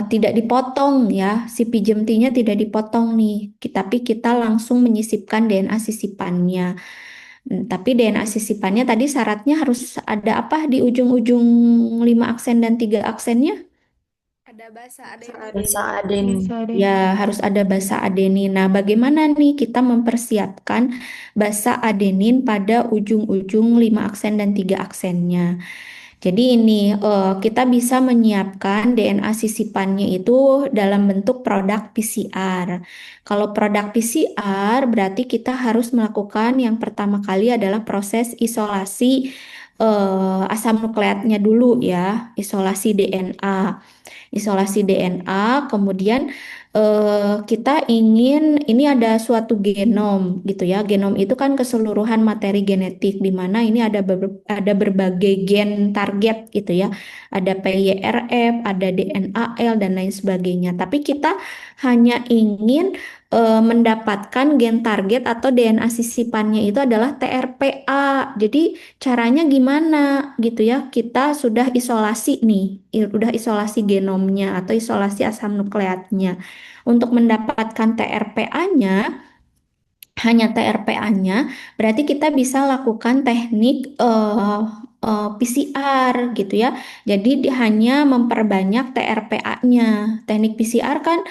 tidak dipotong ya, si pijem T-nya tidak dipotong nih, tapi kita langsung menyisipkan DNA sisipannya. Tapi DNA sisipannya tadi syaratnya harus ada apa di ujung-ujung 5 aksen dan 3 aksennya? Ada basa adenin. Basa adenin. Ya, harus ada basa adenin. Nah, bagaimana nih kita mempersiapkan basa adenin pada ujung-ujung 5 aksen dan 3 aksennya? Jadi ini kita bisa menyiapkan DNA sisipannya itu dalam bentuk produk PCR. Kalau produk PCR berarti kita harus melakukan yang pertama kali adalah proses isolasi asam nukleatnya dulu ya, isolasi DNA. Isolasi DNA, kemudian kita ingin ini ada suatu genom gitu ya. Genom itu kan keseluruhan materi genetik di mana ini ada berbagai gen target gitu ya. Ada PYRF, ada DNAL dan lain sebagainya. Tapi kita hanya ingin mendapatkan gen target atau DNA sisipannya itu adalah TRPA. Jadi caranya gimana gitu ya? Kita sudah isolasi nih, udah isolasi genomnya atau isolasi asam nukleatnya. Untuk mendapatkan TRPA-nya, hanya TRPA-nya, berarti kita bisa lakukan teknik PCR gitu ya. Jadi hanya memperbanyak TRPA-nya. Teknik PCR kan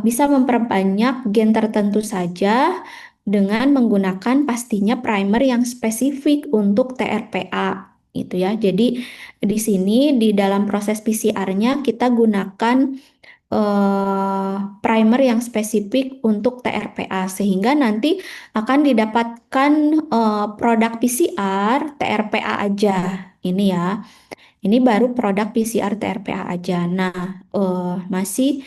bisa memperbanyak gen tertentu saja dengan menggunakan pastinya primer yang spesifik untuk TRPA gitu ya. Jadi di sini di dalam proses PCR-nya kita gunakan primer yang spesifik untuk TRPA sehingga nanti akan didapatkan produk PCR TRPA aja. Ini ya. Ini baru produk PCR TRPA aja. Nah, masih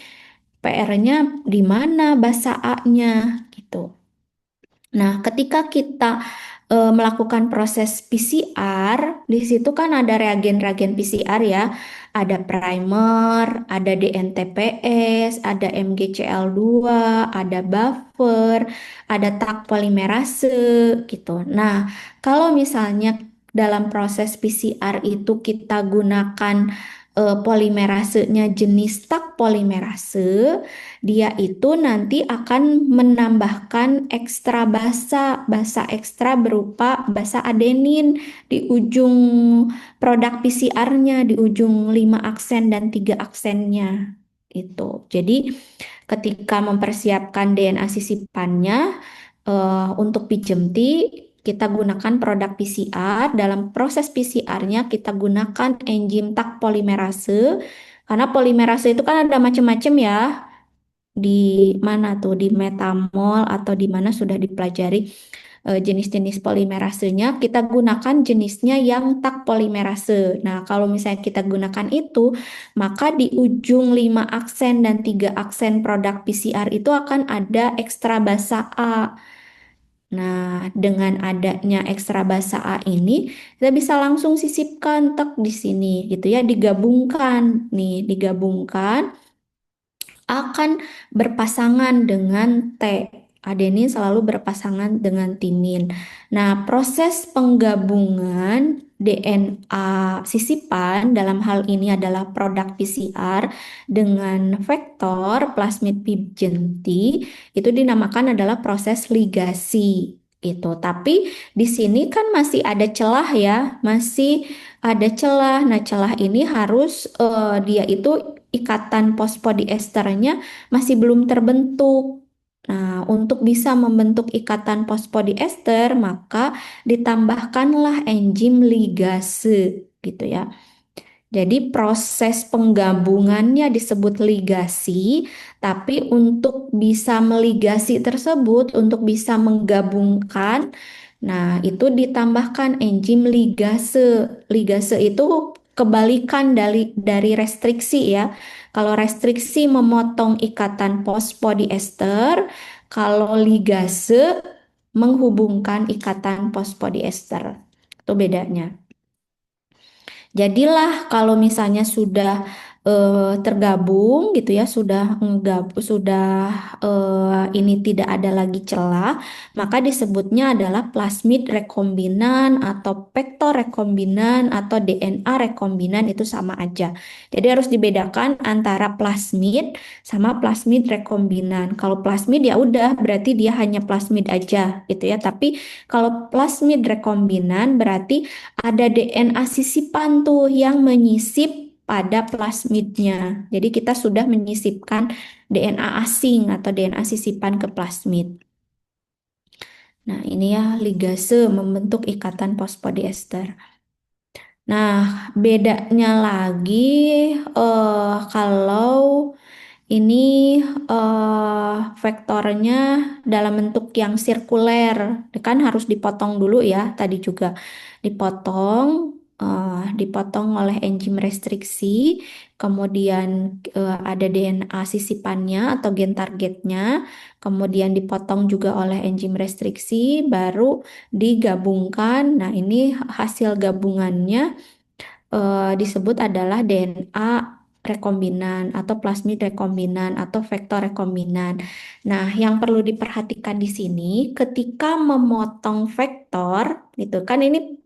PR-nya di mana basa A-nya gitu. Nah, ketika kita melakukan proses PCR, di situ kan ada reagen-reagen PCR ya. Ada primer, ada DNTPS, ada MgCl2, ada buffer, ada Taq polimerase gitu. Nah, kalau misalnya dalam proses PCR itu kita gunakan polimerasenya jenis Taq tak polimerase, dia itu nanti akan menambahkan ekstra basa, basa ekstra berupa basa adenin di ujung produk PCR-nya, di ujung 5 aksen dan 3 aksennya. Itu. Jadi ketika mempersiapkan DNA sisipannya untuk PJMT, kita gunakan produk PCR. Dalam proses PCR-nya kita gunakan enzim tak polimerase. Karena polimerase itu kan ada macam-macam ya. Di mana tuh? Di metamol atau di mana sudah dipelajari jenis-jenis polimerasenya. Kita gunakan jenisnya yang tak polimerase. Nah, kalau misalnya kita gunakan itu, maka di ujung 5 aksen dan 3 aksen produk PCR itu akan ada ekstra basa A. Nah, dengan adanya ekstra basa A ini, kita bisa langsung sisipkan tek di sini gitu ya, digabungkan. Nih, digabungkan akan berpasangan dengan T. Adenin selalu berpasangan dengan timin. Nah, proses penggabungan DNA sisipan dalam hal ini adalah produk PCR dengan vektor plasmid PJMT itu dinamakan adalah proses ligasi. Itu. Tapi di sini kan masih ada celah ya, masih ada celah. Nah, celah ini harus dia itu ikatan fosfodiesternya masih belum terbentuk. Nah, untuk bisa membentuk ikatan fosfodiester, maka ditambahkanlah enzim ligase, gitu ya. Jadi proses penggabungannya disebut ligasi, tapi untuk bisa meligasi tersebut, untuk bisa menggabungkan, nah itu ditambahkan enzim ligase. Ligase itu kebalikan dari restriksi ya. Kalau restriksi memotong ikatan fosfodiester, kalau ligase menghubungkan ikatan fosfodiester. Itu bedanya. Jadilah kalau misalnya sudah tergabung gitu ya, sudah ini tidak ada lagi celah, maka disebutnya adalah plasmid rekombinan atau vektor rekombinan atau DNA rekombinan itu sama aja. Jadi harus dibedakan antara plasmid sama plasmid rekombinan. Kalau plasmid ya udah berarti dia hanya plasmid aja gitu ya. Tapi kalau plasmid rekombinan berarti ada DNA sisipan tuh yang menyisip pada plasmidnya. Jadi kita sudah menyisipkan DNA asing atau DNA sisipan ke plasmid. Nah, ini ya ligase membentuk ikatan fosfodiester. Nah, bedanya lagi kalau ini vektornya dalam bentuk yang sirkuler, kan harus dipotong dulu ya, tadi juga dipotong oleh enzim restriksi, kemudian ada DNA sisipannya atau gen targetnya, kemudian dipotong juga oleh enzim restriksi, baru digabungkan. Nah, ini hasil gabungannya disebut adalah DNA rekombinan atau plasmid rekombinan atau vektor rekombinan. Nah, yang perlu diperhatikan di sini ketika memotong vektor, gitu kan ini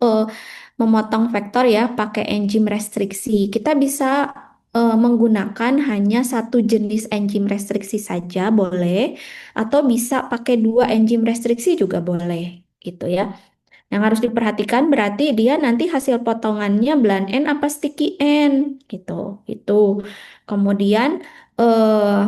memotong vektor ya pakai enzim restriksi. Kita bisa menggunakan hanya satu jenis enzim restriksi saja boleh, atau bisa pakai dua enzim restriksi juga boleh, gitu ya. Yang harus diperhatikan berarti dia nanti hasil potongannya bland N apa sticky N gitu. Itu. Kemudian eh,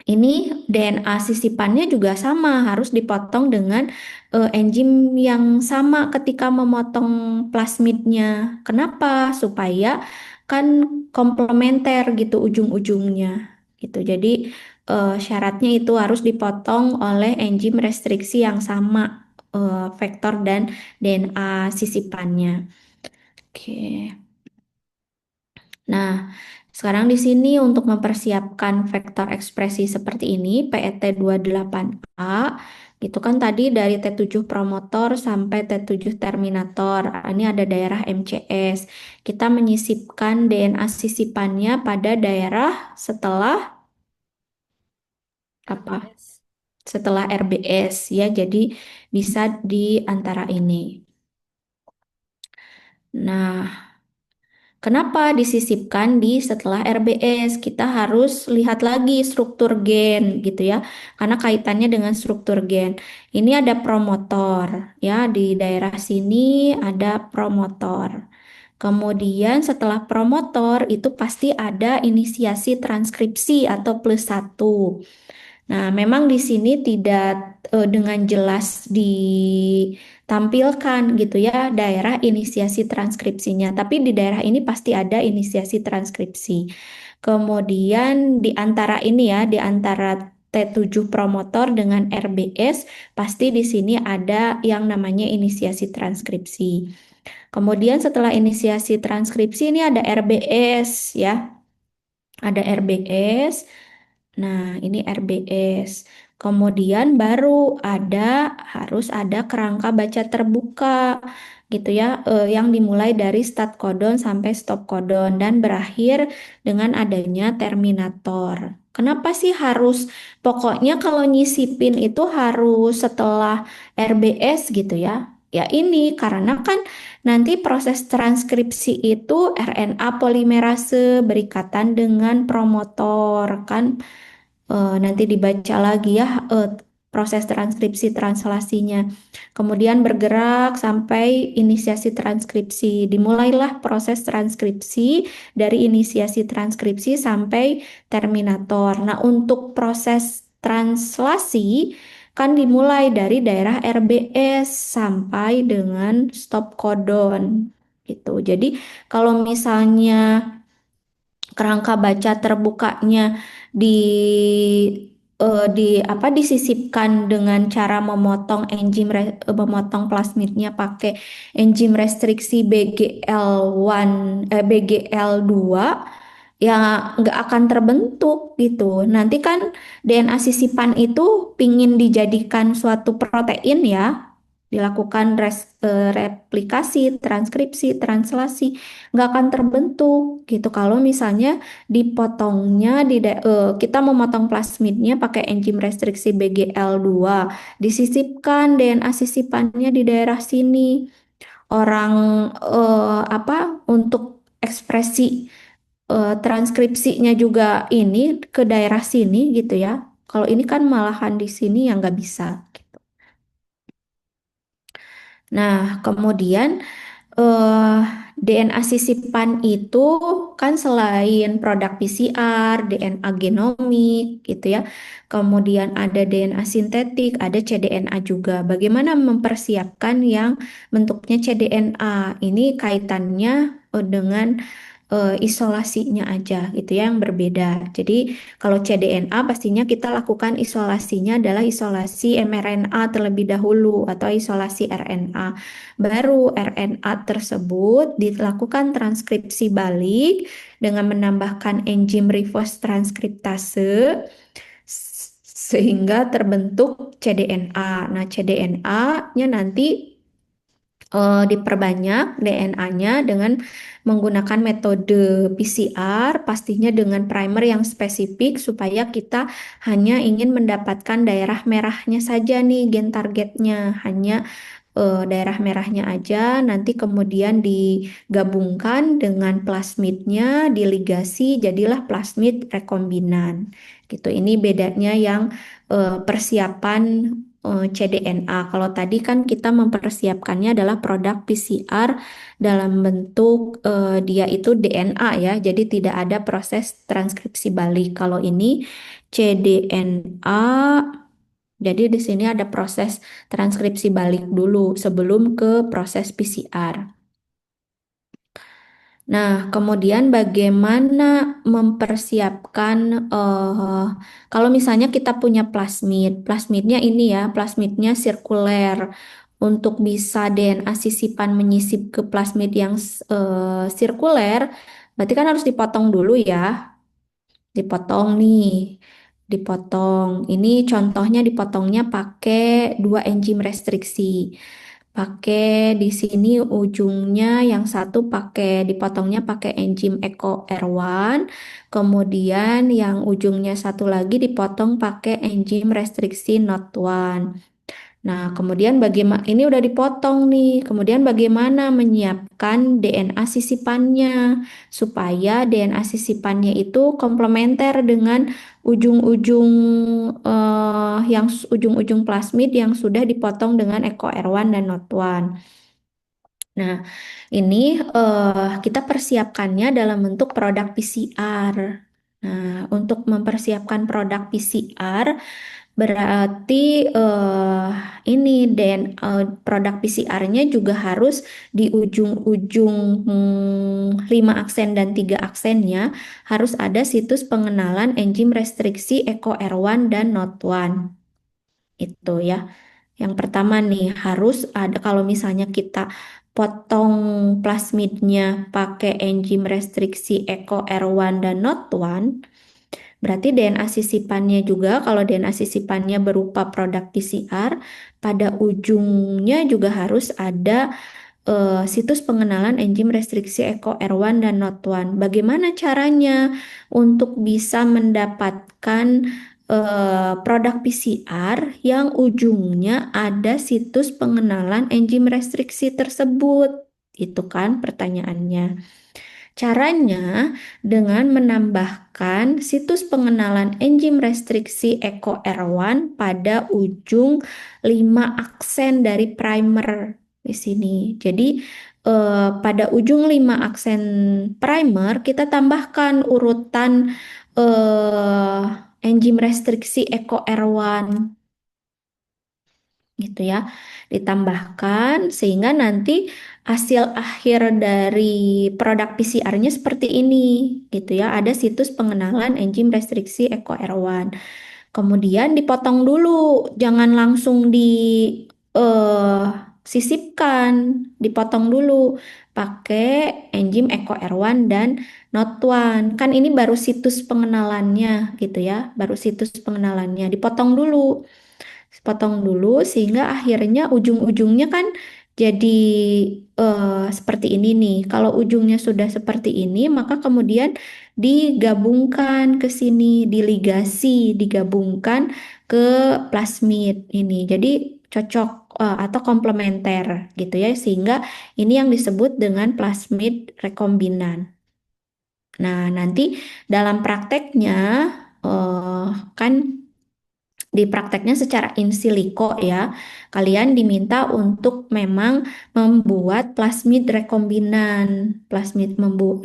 ini DNA sisipannya juga sama, harus dipotong dengan enzim yang sama ketika memotong plasmidnya. Kenapa? Supaya kan komplementer gitu ujung-ujungnya gitu. Jadi syaratnya itu harus dipotong oleh enzim restriksi yang sama vektor dan DNA sisipannya. Oke. Nah, sekarang di sini untuk mempersiapkan vektor ekspresi seperti ini, PET28A, itu kan tadi dari T7 promotor sampai T7 terminator. Ini ada daerah MCS. Kita menyisipkan DNA sisipannya pada daerah setelah apa? RBS. Setelah RBS ya. Jadi bisa di antara ini. Nah, Kenapa disisipkan di setelah RBS? Kita harus lihat lagi struktur gen gitu ya, karena kaitannya dengan struktur gen. Ini ada promotor ya, di daerah sini ada promotor. Kemudian setelah promotor itu pasti ada inisiasi transkripsi atau plus satu. Nah, memang di sini tidak dengan jelas ditampilkan gitu ya daerah inisiasi transkripsinya, tapi di daerah ini pasti ada inisiasi transkripsi. Kemudian di antara ini ya, di antara T7 promotor dengan RBS, pasti di sini ada yang namanya inisiasi transkripsi. Kemudian setelah inisiasi transkripsi ini ada RBS ya, ada RBS. Nah, ini RBS. Kemudian baru harus ada kerangka baca terbuka gitu ya, yang dimulai dari start codon sampai stop codon dan berakhir dengan adanya terminator. Kenapa sih harus, pokoknya kalau nyisipin itu harus setelah RBS gitu ya? Ya ini karena kan nanti proses transkripsi itu RNA polimerase berikatan dengan promotor kan. Nanti dibaca lagi ya proses transkripsi translasinya. Kemudian bergerak sampai inisiasi transkripsi. Dimulailah proses transkripsi dari inisiasi transkripsi sampai terminator. Nah, untuk proses translasi kan dimulai dari daerah RBS sampai dengan stop codon gitu. Jadi kalau misalnya kerangka baca terbukanya di disisipkan dengan cara memotong plasmidnya pakai enzim restriksi BGL2 ya nggak akan terbentuk gitu. Nanti kan DNA sisipan itu pingin dijadikan suatu protein ya, dilakukan replikasi, transkripsi, translasi, nggak akan terbentuk gitu. Kalau misalnya dipotongnya kita memotong plasmidnya pakai enzim restriksi BGL2, disisipkan DNA sisipannya di daerah sini. Orang untuk ekspresi transkripsinya juga ini ke daerah sini gitu ya. Kalau ini kan malahan di sini yang nggak bisa. Nah, kemudian eh, DNA sisipan itu kan selain produk PCR, DNA genomik gitu ya. Kemudian ada DNA sintetik, ada cDNA juga. Bagaimana mempersiapkan yang bentuknya cDNA? Ini kaitannya dengan isolasinya aja gitu ya yang berbeda. Jadi kalau cDNA pastinya kita lakukan isolasinya adalah isolasi mRNA terlebih dahulu atau isolasi RNA. Baru RNA tersebut dilakukan transkripsi balik dengan menambahkan enzim reverse transkriptase sehingga terbentuk cDNA. Nah, cDNA-nya nanti diperbanyak DNA-nya dengan menggunakan metode PCR, pastinya dengan primer yang spesifik supaya kita hanya ingin mendapatkan daerah merahnya saja nih gen targetnya, hanya daerah merahnya aja, nanti kemudian digabungkan dengan plasmidnya, diligasi, jadilah plasmid rekombinan. Gitu. Ini bedanya yang persiapan cDNA. Kalau tadi kan kita mempersiapkannya adalah produk PCR dalam bentuk dia itu DNA ya, jadi tidak ada proses transkripsi balik. Kalau ini cDNA, jadi di sini ada proses transkripsi balik dulu sebelum ke proses PCR. Nah, kemudian bagaimana mempersiapkan kalau misalnya kita punya plasmid, plasmidnya ini ya, plasmidnya sirkuler. Untuk bisa DNA sisipan menyisip ke plasmid yang sirkuler, berarti kan harus dipotong dulu ya. Dipotong nih, dipotong. Ini contohnya dipotongnya pakai dua enzim restriksi. Pakai di sini ujungnya yang satu dipotongnya pakai enzim Eco R1, kemudian yang ujungnya satu lagi dipotong pakai enzim restriksi NOT1. Nah, kemudian bagaimana ini udah dipotong nih. Kemudian bagaimana menyiapkan DNA sisipannya supaya DNA sisipannya itu komplementer dengan ujung-ujung ujung-ujung plasmid yang sudah dipotong dengan Eco R1 dan Not1. Nah, ini kita persiapkannya dalam bentuk produk PCR. Nah, untuk mempersiapkan produk PCR berarti ini produk PCR-nya juga harus di ujung-ujung 5 aksen dan 3 aksennya harus ada situs pengenalan enzim restriksi Eco R1 dan Not1. Itu ya. Yang pertama nih harus ada kalau misalnya kita potong plasmidnya pakai enzim restriksi Eco R1 dan Not1, berarti DNA sisipannya juga kalau DNA sisipannya berupa produk PCR, pada ujungnya juga harus ada situs pengenalan enzim restriksi Eco R1 dan Not1. Bagaimana caranya untuk bisa mendapatkan produk PCR yang ujungnya ada situs pengenalan enzim restriksi tersebut? Itu kan pertanyaannya. Caranya dengan menambahkan situs pengenalan enzim restriksi Eco R1 pada ujung 5 aksen dari primer di sini. Jadi pada ujung 5 aksen primer kita tambahkan urutan enzim restriksi Eco R1 gitu ya. Ditambahkan sehingga nanti hasil akhir dari produk PCR-nya seperti ini gitu ya. Ada situs pengenalan enzim restriksi Eco R1. Kemudian dipotong dulu, jangan langsung sisipkan, dipotong dulu pakai enzim Eco R1 dan Not1. Kan ini baru situs pengenalannya gitu ya, baru situs pengenalannya. Dipotong dulu sehingga akhirnya ujung-ujungnya kan jadi seperti ini nih. Kalau ujungnya sudah seperti ini, maka kemudian digabungkan ke sini, diligasi, digabungkan ke plasmid ini. Jadi cocok atau komplementer gitu ya, sehingga ini yang disebut dengan plasmid rekombinan. Nah, nanti dalam prakteknya kan di prakteknya secara in silico ya, kalian diminta untuk memang membuat plasmid rekombinan.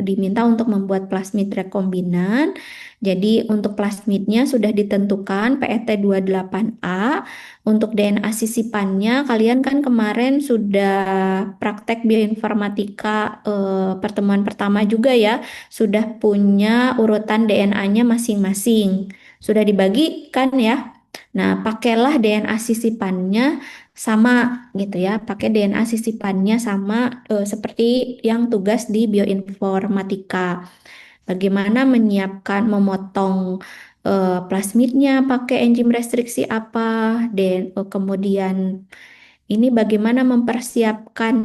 Diminta untuk membuat plasmid rekombinan. Jadi untuk plasmidnya sudah ditentukan PET28A. Untuk DNA sisipannya kalian kan kemarin sudah praktek bioinformatika pertemuan pertama juga ya, sudah punya urutan DNA-nya masing-masing. Sudah dibagi kan ya? Nah, pakailah DNA sisipannya sama gitu ya. Pakai DNA sisipannya sama seperti yang tugas di bioinformatika. Bagaimana menyiapkan, memotong plasmidnya pakai enzim restriksi apa, dan kemudian ini bagaimana mempersiapkan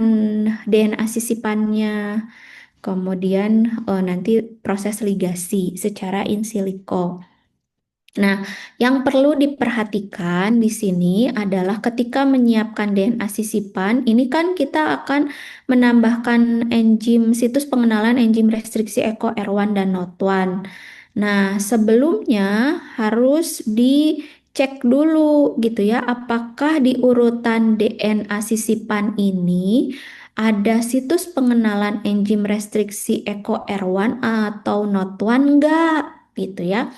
DNA sisipannya. Kemudian nanti proses ligasi secara in silico. Nah, yang perlu diperhatikan di sini adalah ketika menyiapkan DNA sisipan, ini kan kita akan menambahkan situs pengenalan enzim restriksi Eco R1 dan Not1. Nah, sebelumnya harus dicek dulu gitu ya, apakah di urutan DNA sisipan ini ada situs pengenalan enzim restriksi Eco R1 atau Not1 enggak gitu ya.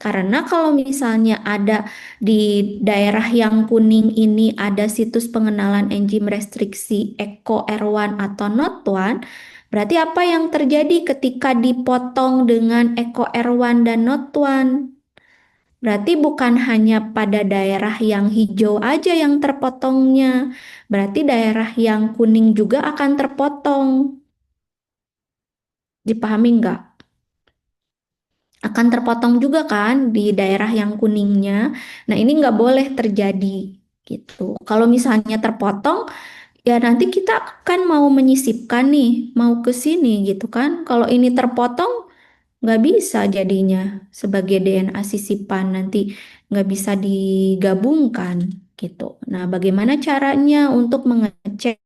Karena kalau misalnya ada di daerah yang kuning ini ada situs pengenalan enzim restriksi Eco R1 atau Not1, berarti apa yang terjadi ketika dipotong dengan Eco R1 dan Not1? Berarti bukan hanya pada daerah yang hijau aja yang terpotongnya, berarti daerah yang kuning juga akan terpotong. Dipahami nggak? Akan terpotong juga kan di daerah yang kuningnya. Nah, ini nggak boleh terjadi gitu. Kalau misalnya terpotong, ya nanti kita kan mau menyisipkan nih, mau ke sini gitu kan. Kalau ini terpotong, nggak bisa jadinya sebagai DNA sisipan, nanti nggak bisa digabungkan gitu. Nah, bagaimana caranya untuk mengecek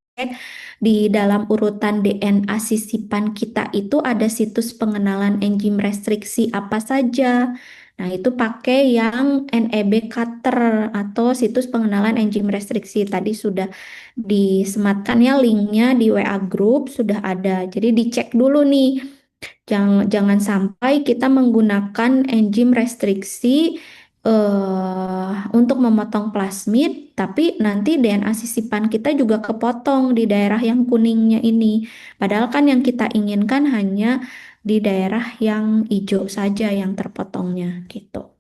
di dalam urutan DNA sisipan kita itu ada situs pengenalan enzim restriksi apa saja? Nah, itu pakai yang NEB Cutter atau situs pengenalan enzim restriksi. Tadi sudah disematkan ya linknya di WA Group, sudah ada. Jadi dicek dulu nih. Jangan sampai kita menggunakan enzim restriksi untuk memotong plasmid, tapi nanti DNA sisipan kita juga kepotong di daerah yang kuningnya ini. Padahal kan yang kita inginkan hanya di daerah yang hijau saja yang terpotongnya gitu.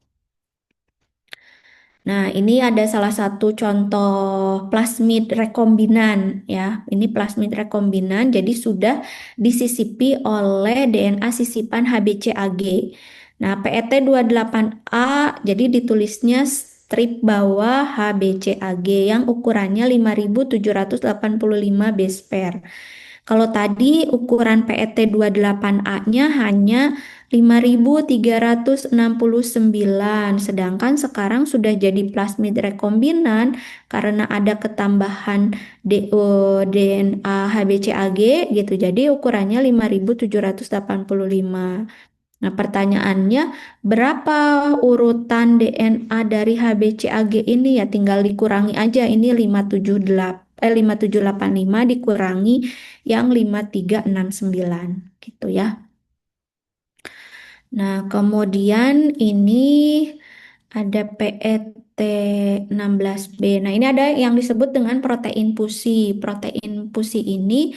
Nah, ini ada salah satu contoh plasmid rekombinan ya. Ini plasmid rekombinan jadi sudah disisipi oleh DNA sisipan HBCAG. Nah, PET28A jadi ditulisnya strip bawah HBCAG yang ukurannya 5785 base pair. Kalau tadi ukuran PET28A-nya hanya 5369, sedangkan sekarang sudah jadi plasmid rekombinan karena ada ketambahan DNA HBCAG gitu. Jadi ukurannya 5785. Nah, pertanyaannya berapa urutan DNA dari HBCAG ini ya tinggal dikurangi aja ini 5785 dikurangi yang 5369 gitu ya. Nah, kemudian ini ada PET16B. Nah, ini ada yang disebut dengan protein pusi. Protein pusi ini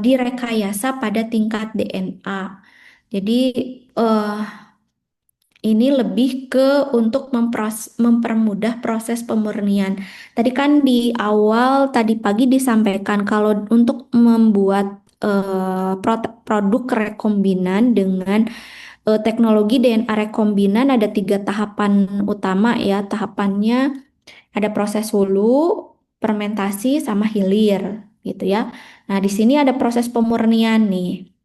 direkayasa pada tingkat DNA. Jadi ini lebih ke untuk mempermudah proses pemurnian. Tadi kan di awal tadi pagi disampaikan kalau untuk membuat produk rekombinan dengan teknologi DNA rekombinan ada 3 tahapan utama ya. Tahapannya ada proses hulu, fermentasi, sama hilir gitu ya. Nah, di sini ada proses pemurnian nih.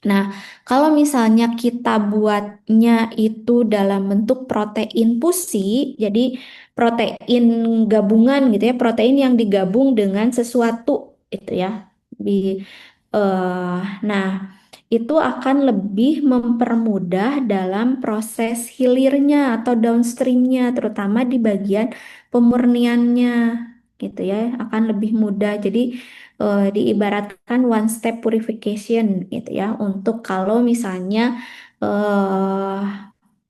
Nah, kalau misalnya kita buatnya itu dalam bentuk protein pusi, jadi protein gabungan gitu ya, protein yang digabung dengan sesuatu itu ya. Nah, itu akan lebih mempermudah dalam proses hilirnya atau downstreamnya, terutama di bagian pemurniannya gitu ya, akan lebih mudah. Jadi diibaratkan one step purification gitu ya untuk kalau misalnya eh,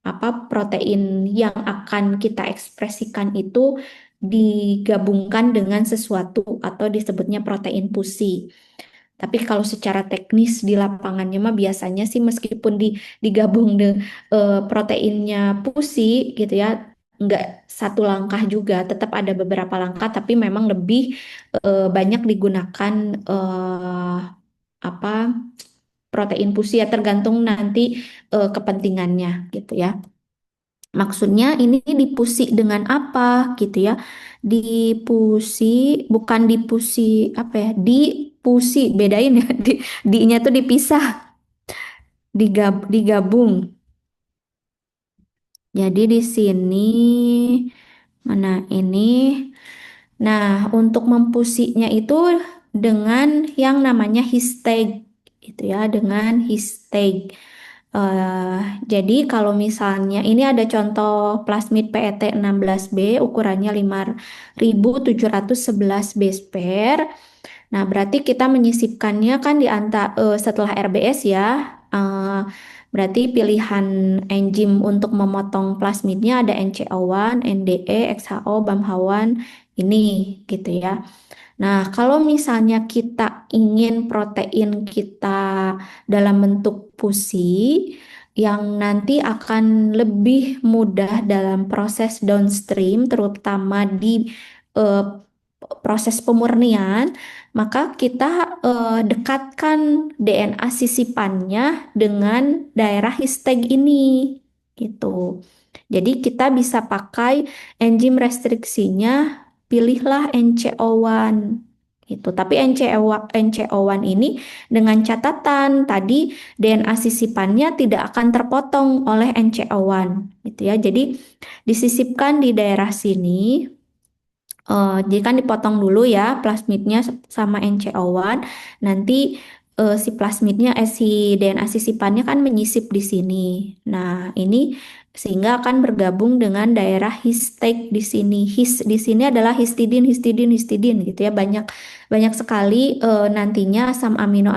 apa protein yang akan kita ekspresikan itu digabungkan dengan sesuatu atau disebutnya protein pusi. Tapi kalau secara teknis di lapangannya mah biasanya sih meskipun digabung proteinnya pusi gitu ya, nggak satu langkah juga, tetap ada beberapa langkah, tapi memang lebih banyak digunakan apa protein pusi ya tergantung nanti kepentingannya gitu ya. Maksudnya ini dipusi dengan apa gitu ya? Dipusi bukan dipusi apa ya? Dipusi bedain ya. Di-nya tuh dipisah, digabung. Jadi di sini mana ini? Nah, untuk mempusinya itu dengan yang namanya histag gitu ya, dengan histag. Jadi kalau misalnya ini ada contoh plasmid PET16B ukurannya 5711 base pair. Nah, berarti kita menyisipkannya kan setelah RBS ya. Eh, Berarti pilihan enzim untuk memotong plasmidnya ada NCO1, NDE, XHO, BAMHA1 ini gitu ya. Nah, kalau misalnya kita ingin protein kita dalam bentuk pusi yang nanti akan lebih mudah dalam proses downstream, terutama di eh, proses pemurnian, maka kita dekatkan DNA sisipannya dengan daerah histag ini, gitu. Jadi kita bisa pakai enzim restriksinya, pilihlah NCO1 Itu. Tapi NCO1 ini dengan catatan tadi DNA sisipannya tidak akan terpotong oleh NCO1 gitu ya. Jadi disisipkan di daerah sini. Jadi kan dipotong dulu ya plasmidnya sama NCO1. Nanti si DNA sisipannya kan menyisip di sini. Nah, ini sehingga akan bergabung dengan daerah histate di sini. His di sini adalah histidin, histidin, histidin gitu ya. Banyak banyak sekali nantinya asam amino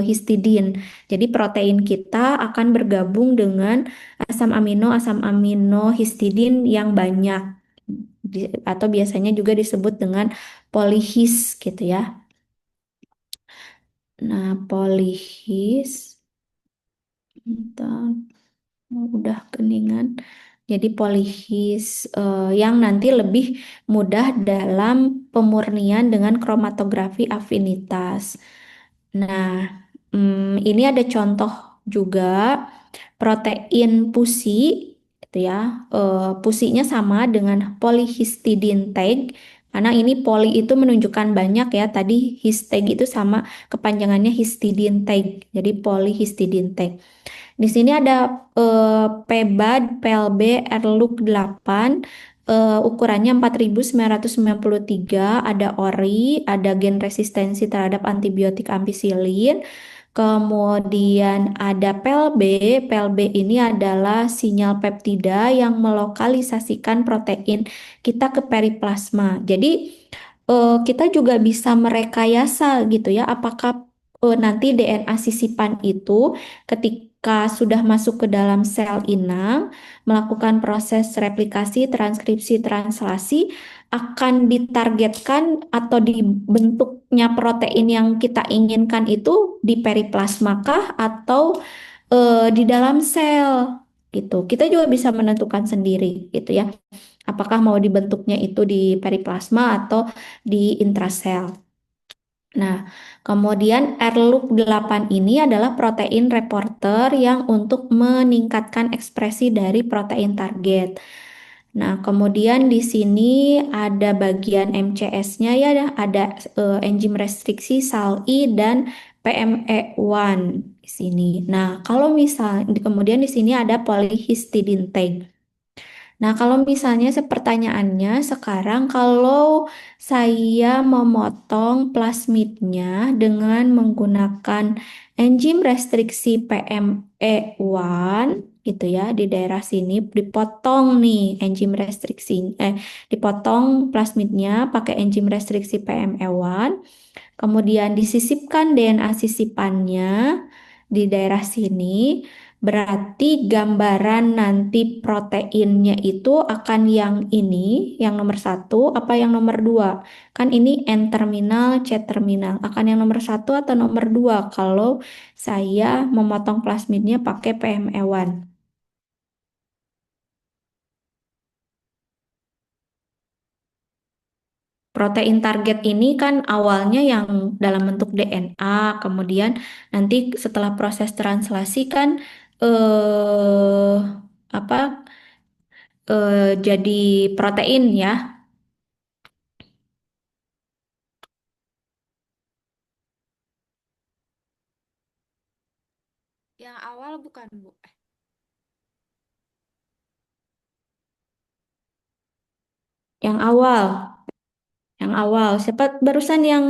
histidin. Jadi protein kita akan bergabung dengan asam amino histidin yang banyak atau biasanya juga disebut dengan polyhis gitu ya. Nah, polyhis, bentar, udah keningan. Jadi polyhis yang nanti lebih mudah dalam pemurnian dengan kromatografi afinitas. Nah, ini ada contoh juga protein pusi, gitu ya. Pusinya sama dengan polyhistidine tag, karena ini poly itu menunjukkan banyak ya. Tadi histag itu sama kepanjangannya histidine tag, jadi polyhistidine tag. Di sini ada PBAD, PLB, Erluk 8, ukurannya 4993, ada ORI, ada gen resistensi terhadap antibiotik ampicillin, kemudian ada PLB. PLB ini adalah sinyal peptida yang melokalisasikan protein kita ke periplasma. Jadi kita juga bisa merekayasa gitu ya, apakah nanti DNA sisipan itu ketika sudah masuk ke dalam sel inang, melakukan proses replikasi, transkripsi, translasi, akan ditargetkan atau dibentuknya protein yang kita inginkan itu di periplasma kah atau di dalam sel gitu. Kita juga bisa menentukan sendiri gitu ya. Apakah mau dibentuknya itu di periplasma atau di intrasel. Nah, kemudian Erluk 8 ini adalah protein reporter yang untuk meningkatkan ekspresi dari protein target. Nah, kemudian di sini ada bagian MCS-nya ya, ada enzim restriksi SALI dan PME1 di sini. Nah, kalau misalnya kemudian di sini ada polyhistidine tag. Nah, kalau misalnya pertanyaannya sekarang kalau saya memotong plasmidnya dengan menggunakan enzim restriksi PME1 gitu ya, di daerah sini dipotong nih enzim restriksi dipotong plasmidnya pakai enzim restriksi PME1, kemudian disisipkan DNA sisipannya di daerah sini. Berarti gambaran nanti proteinnya itu akan yang ini, yang nomor 1, apa yang nomor 2? Kan ini N terminal, C terminal. Akan yang nomor 1 atau nomor 2 kalau saya memotong plasmidnya pakai PME1. Protein target ini kan awalnya yang dalam bentuk DNA, kemudian nanti setelah proses translasi kan apa jadi protein ya. Yang awal bukan, Bu. Yang awal, siapa barusan yang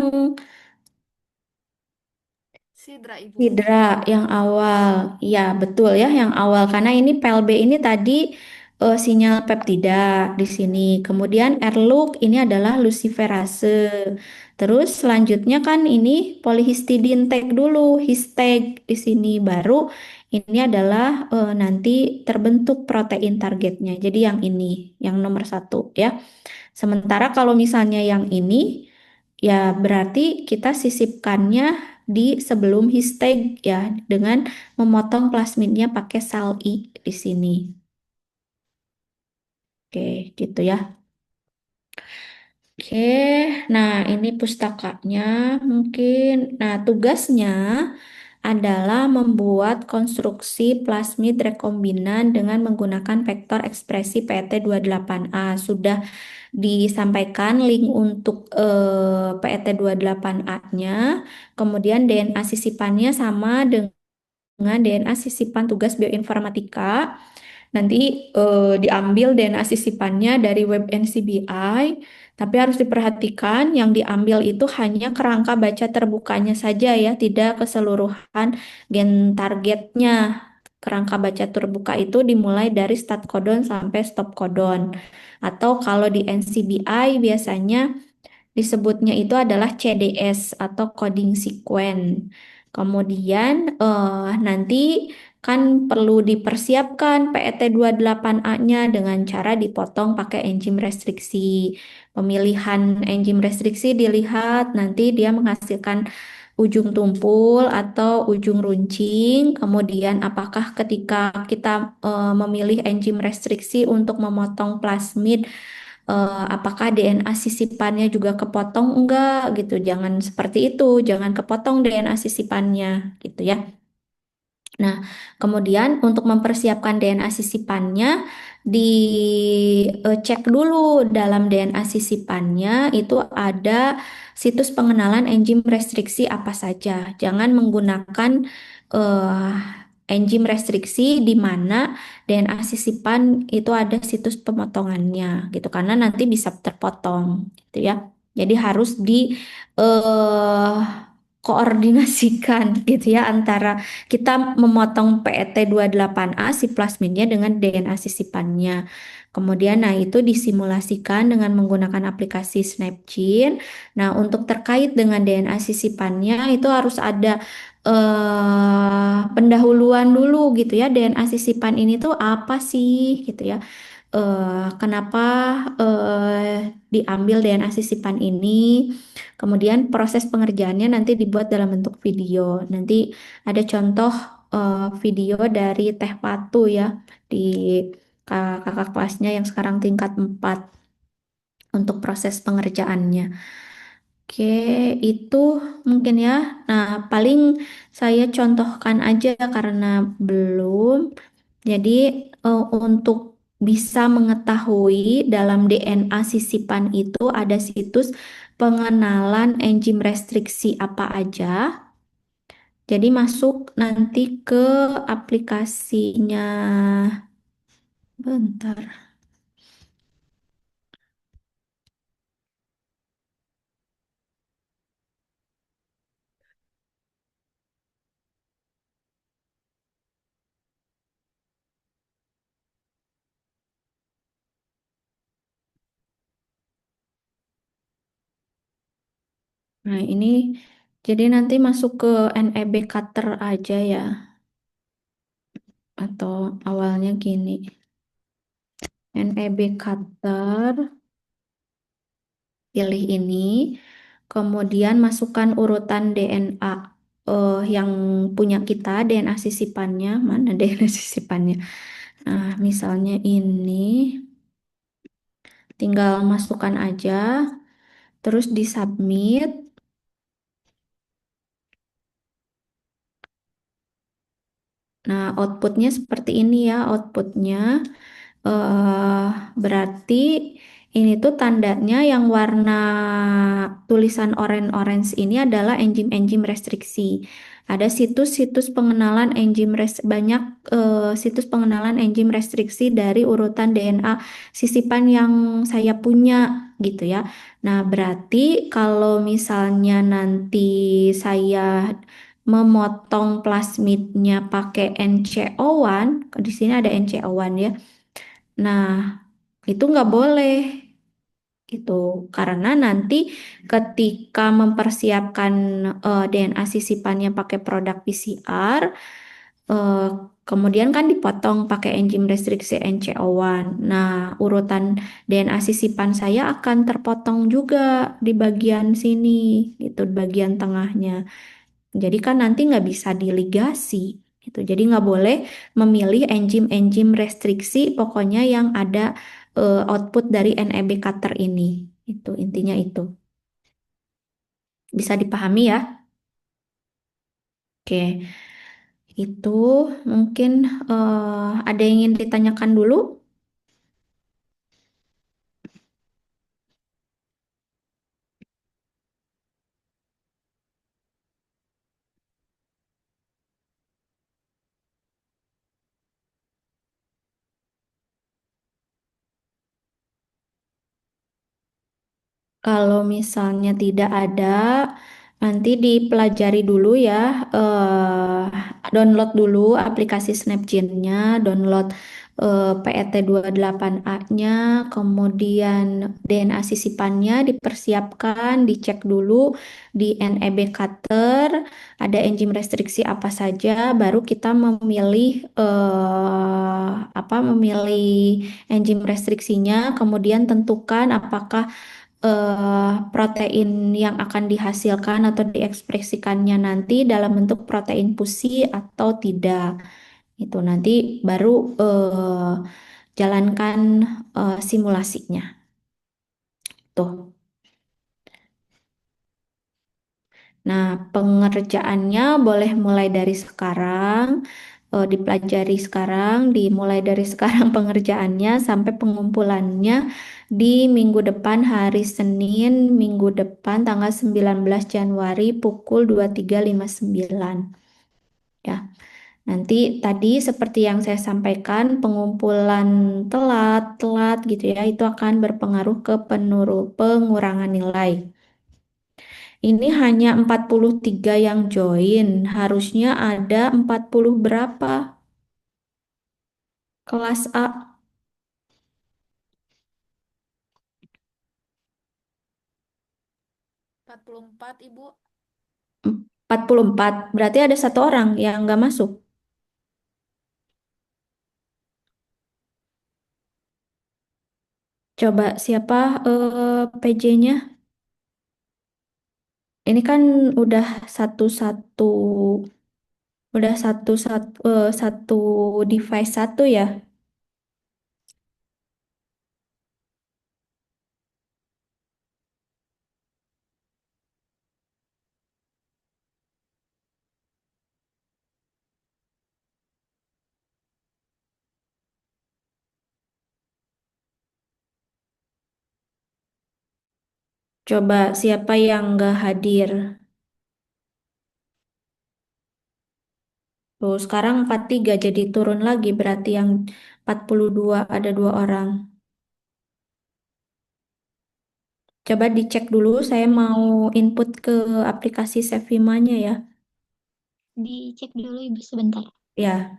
Sidra, Ibu. Hidra yang awal? Ya betul ya, yang awal karena ini PLB ini tadi sinyal peptida di sini. Kemudian Erluk ini adalah luciferase. Terus selanjutnya kan ini polyhistidine tag dulu, histag di sini baru ini adalah nanti terbentuk protein targetnya. Jadi yang ini, yang nomor 1 ya. Sementara kalau misalnya yang ini, ya berarti kita sisipkannya di sebelum histag ya, dengan memotong plasmidnya pakai SALI di sini. Oke, gitu ya. Oke, nah ini pustakanya mungkin. Nah, tugasnya adalah membuat konstruksi plasmid rekombinan dengan menggunakan vektor ekspresi PET28A. Sudah disampaikan link untuk PET28A-nya. Kemudian DNA sisipannya sama dengan DNA sisipan tugas bioinformatika. Nanti diambil DNA sisipannya dari web NCBI, tapi harus diperhatikan yang diambil itu hanya kerangka baca terbukanya saja ya, tidak keseluruhan gen targetnya. Kerangka baca terbuka itu dimulai dari start codon sampai stop codon. Atau kalau di NCBI biasanya disebutnya itu adalah CDS atau coding sequence. Kemudian nanti kan perlu dipersiapkan PET28A-nya dengan cara dipotong pakai enzim restriksi. Pemilihan enzim restriksi dilihat nanti dia menghasilkan ujung tumpul atau ujung runcing. Kemudian apakah ketika kita memilih enzim restriksi untuk memotong plasmid, apakah DNA sisipannya juga kepotong enggak gitu. Jangan seperti itu, jangan kepotong DNA sisipannya gitu ya. Nah, kemudian untuk mempersiapkan DNA sisipannya, dicek dulu dalam DNA sisipannya itu ada situs pengenalan enzim restriksi apa saja. Jangan menggunakan eh, enzim restriksi di mana DNA sisipan itu ada situs pemotongannya gitu, karena nanti bisa terpotong gitu ya. Jadi harus di eh, koordinasikan gitu ya antara kita memotong PET28A si plasmidnya dengan DNA sisipannya. Kemudian, nah itu disimulasikan dengan menggunakan aplikasi Snapgene. Nah, untuk terkait dengan DNA sisipannya itu harus ada pendahuluan dulu gitu ya. DNA sisipan ini tuh apa sih gitu ya. Kenapa diambil DNA sisipan ini? Kemudian proses pengerjaannya nanti dibuat dalam bentuk video. Nanti ada contoh video dari Teh Patu ya di kakak kelasnya yang sekarang tingkat 4 untuk proses pengerjaannya. Oke, itu mungkin ya. Nah, paling saya contohkan aja karena belum. Jadi, untuk bisa mengetahui dalam DNA sisipan itu ada situs pengenalan enzim restriksi apa aja. Jadi masuk nanti ke aplikasinya. Bentar. Nah, ini jadi nanti masuk ke NEB Cutter aja ya. Atau awalnya gini. NEB Cutter, pilih ini. Kemudian masukkan urutan DNA yang punya kita, DNA sisipannya. Mana DNA sisipannya? Nah, misalnya ini. Tinggal masukkan aja. Terus disubmit. Nah, outputnya seperti ini ya, outputnya. eh Berarti ini tuh tandanya yang warna tulisan orange-orange ini adalah enzim-enzim restriksi. Ada situs-situs pengenalan banyak situs pengenalan enzim restriksi dari urutan DNA sisipan yang saya punya gitu ya. Nah, berarti kalau misalnya nanti saya memotong plasmidnya pakai NCO1, di sini ada NCO1 ya. Nah, itu nggak boleh gitu, karena nanti ketika mempersiapkan DNA sisipannya pakai produk PCR, eh, kemudian kan dipotong pakai enzim restriksi NCO1. Nah, urutan DNA sisipan saya akan terpotong juga di bagian sini, gitu, di bagian tengahnya. Jadi kan nanti nggak bisa diligasi gitu. Jadi nggak boleh memilih enzim-enzim restriksi, pokoknya yang ada output dari NEB cutter ini. Itu intinya itu. Bisa dipahami ya? Oke, itu mungkin ada yang ingin ditanyakan dulu? Kalau misalnya tidak ada, nanti dipelajari dulu ya, eh, download dulu aplikasi Snapjane-nya, download PET 28A-nya, kemudian DNA sisipannya dipersiapkan, dicek dulu di NEB Cutter, ada enzim restriksi apa saja, baru kita memilih memilih enzim restriksinya, kemudian tentukan apakah protein yang akan dihasilkan atau diekspresikannya nanti dalam bentuk protein pusi atau tidak. Itu nanti baru jalankan simulasinya. Tuh. Nah, pengerjaannya boleh mulai dari sekarang, dipelajari sekarang, dimulai dari sekarang pengerjaannya sampai pengumpulannya di minggu depan hari Senin, minggu depan tanggal 19 Januari pukul 23.59. Ya, nanti tadi seperti yang saya sampaikan, pengumpulan telat gitu ya, itu akan berpengaruh ke pengurangan nilai. Ini hanya 43 yang join, harusnya ada 40 berapa? Kelas A 44, Ibu. 44, berarti ada satu orang yang nggak masuk. Coba siapa PJ-nya? Ini kan udah satu-satu, udah satu device satu ya. Coba siapa yang nggak hadir? Tuh, sekarang 43 jadi turun lagi berarti yang 42 ada dua orang. Coba dicek dulu, saya mau input ke aplikasi Sevimanya ya. Dicek dulu Ibu sebentar. Ya,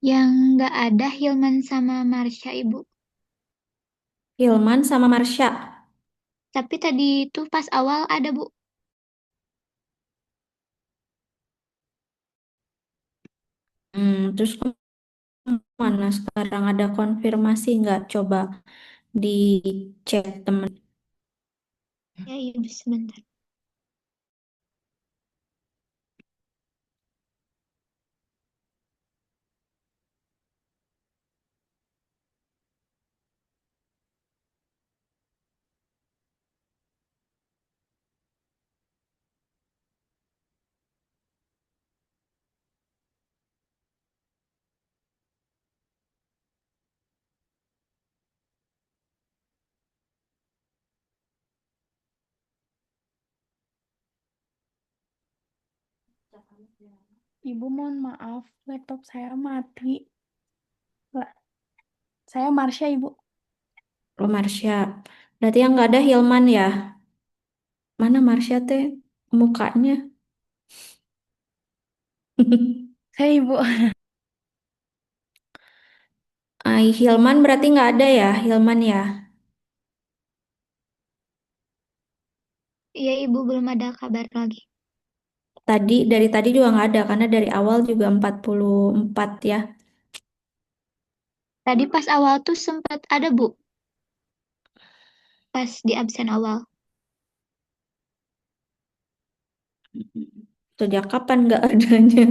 Yang nggak ada Hilman sama Marsha Ibu. Hilman sama Marsha. Tapi tadi itu pas awal ada Bu. Terus mana sekarang ada konfirmasi nggak? Coba dicek teman. Ya Ibu sebentar. Ibu mohon maaf, laptop saya mati. Saya Marsha, Ibu. Oh, Marsha. Berarti yang nggak ada Hilman ya? Mana Marsha teh mukanya? Saya Ibu. Hilman berarti nggak ada ya, Hilman ya? Iya, Ibu belum ada kabar lagi. Dari tadi juga nggak ada karena dari awal juga 44 ya. Tadi pas awal tuh sempat ada, Bu. Pas di absen awal. Sejak kapan nggak adanya?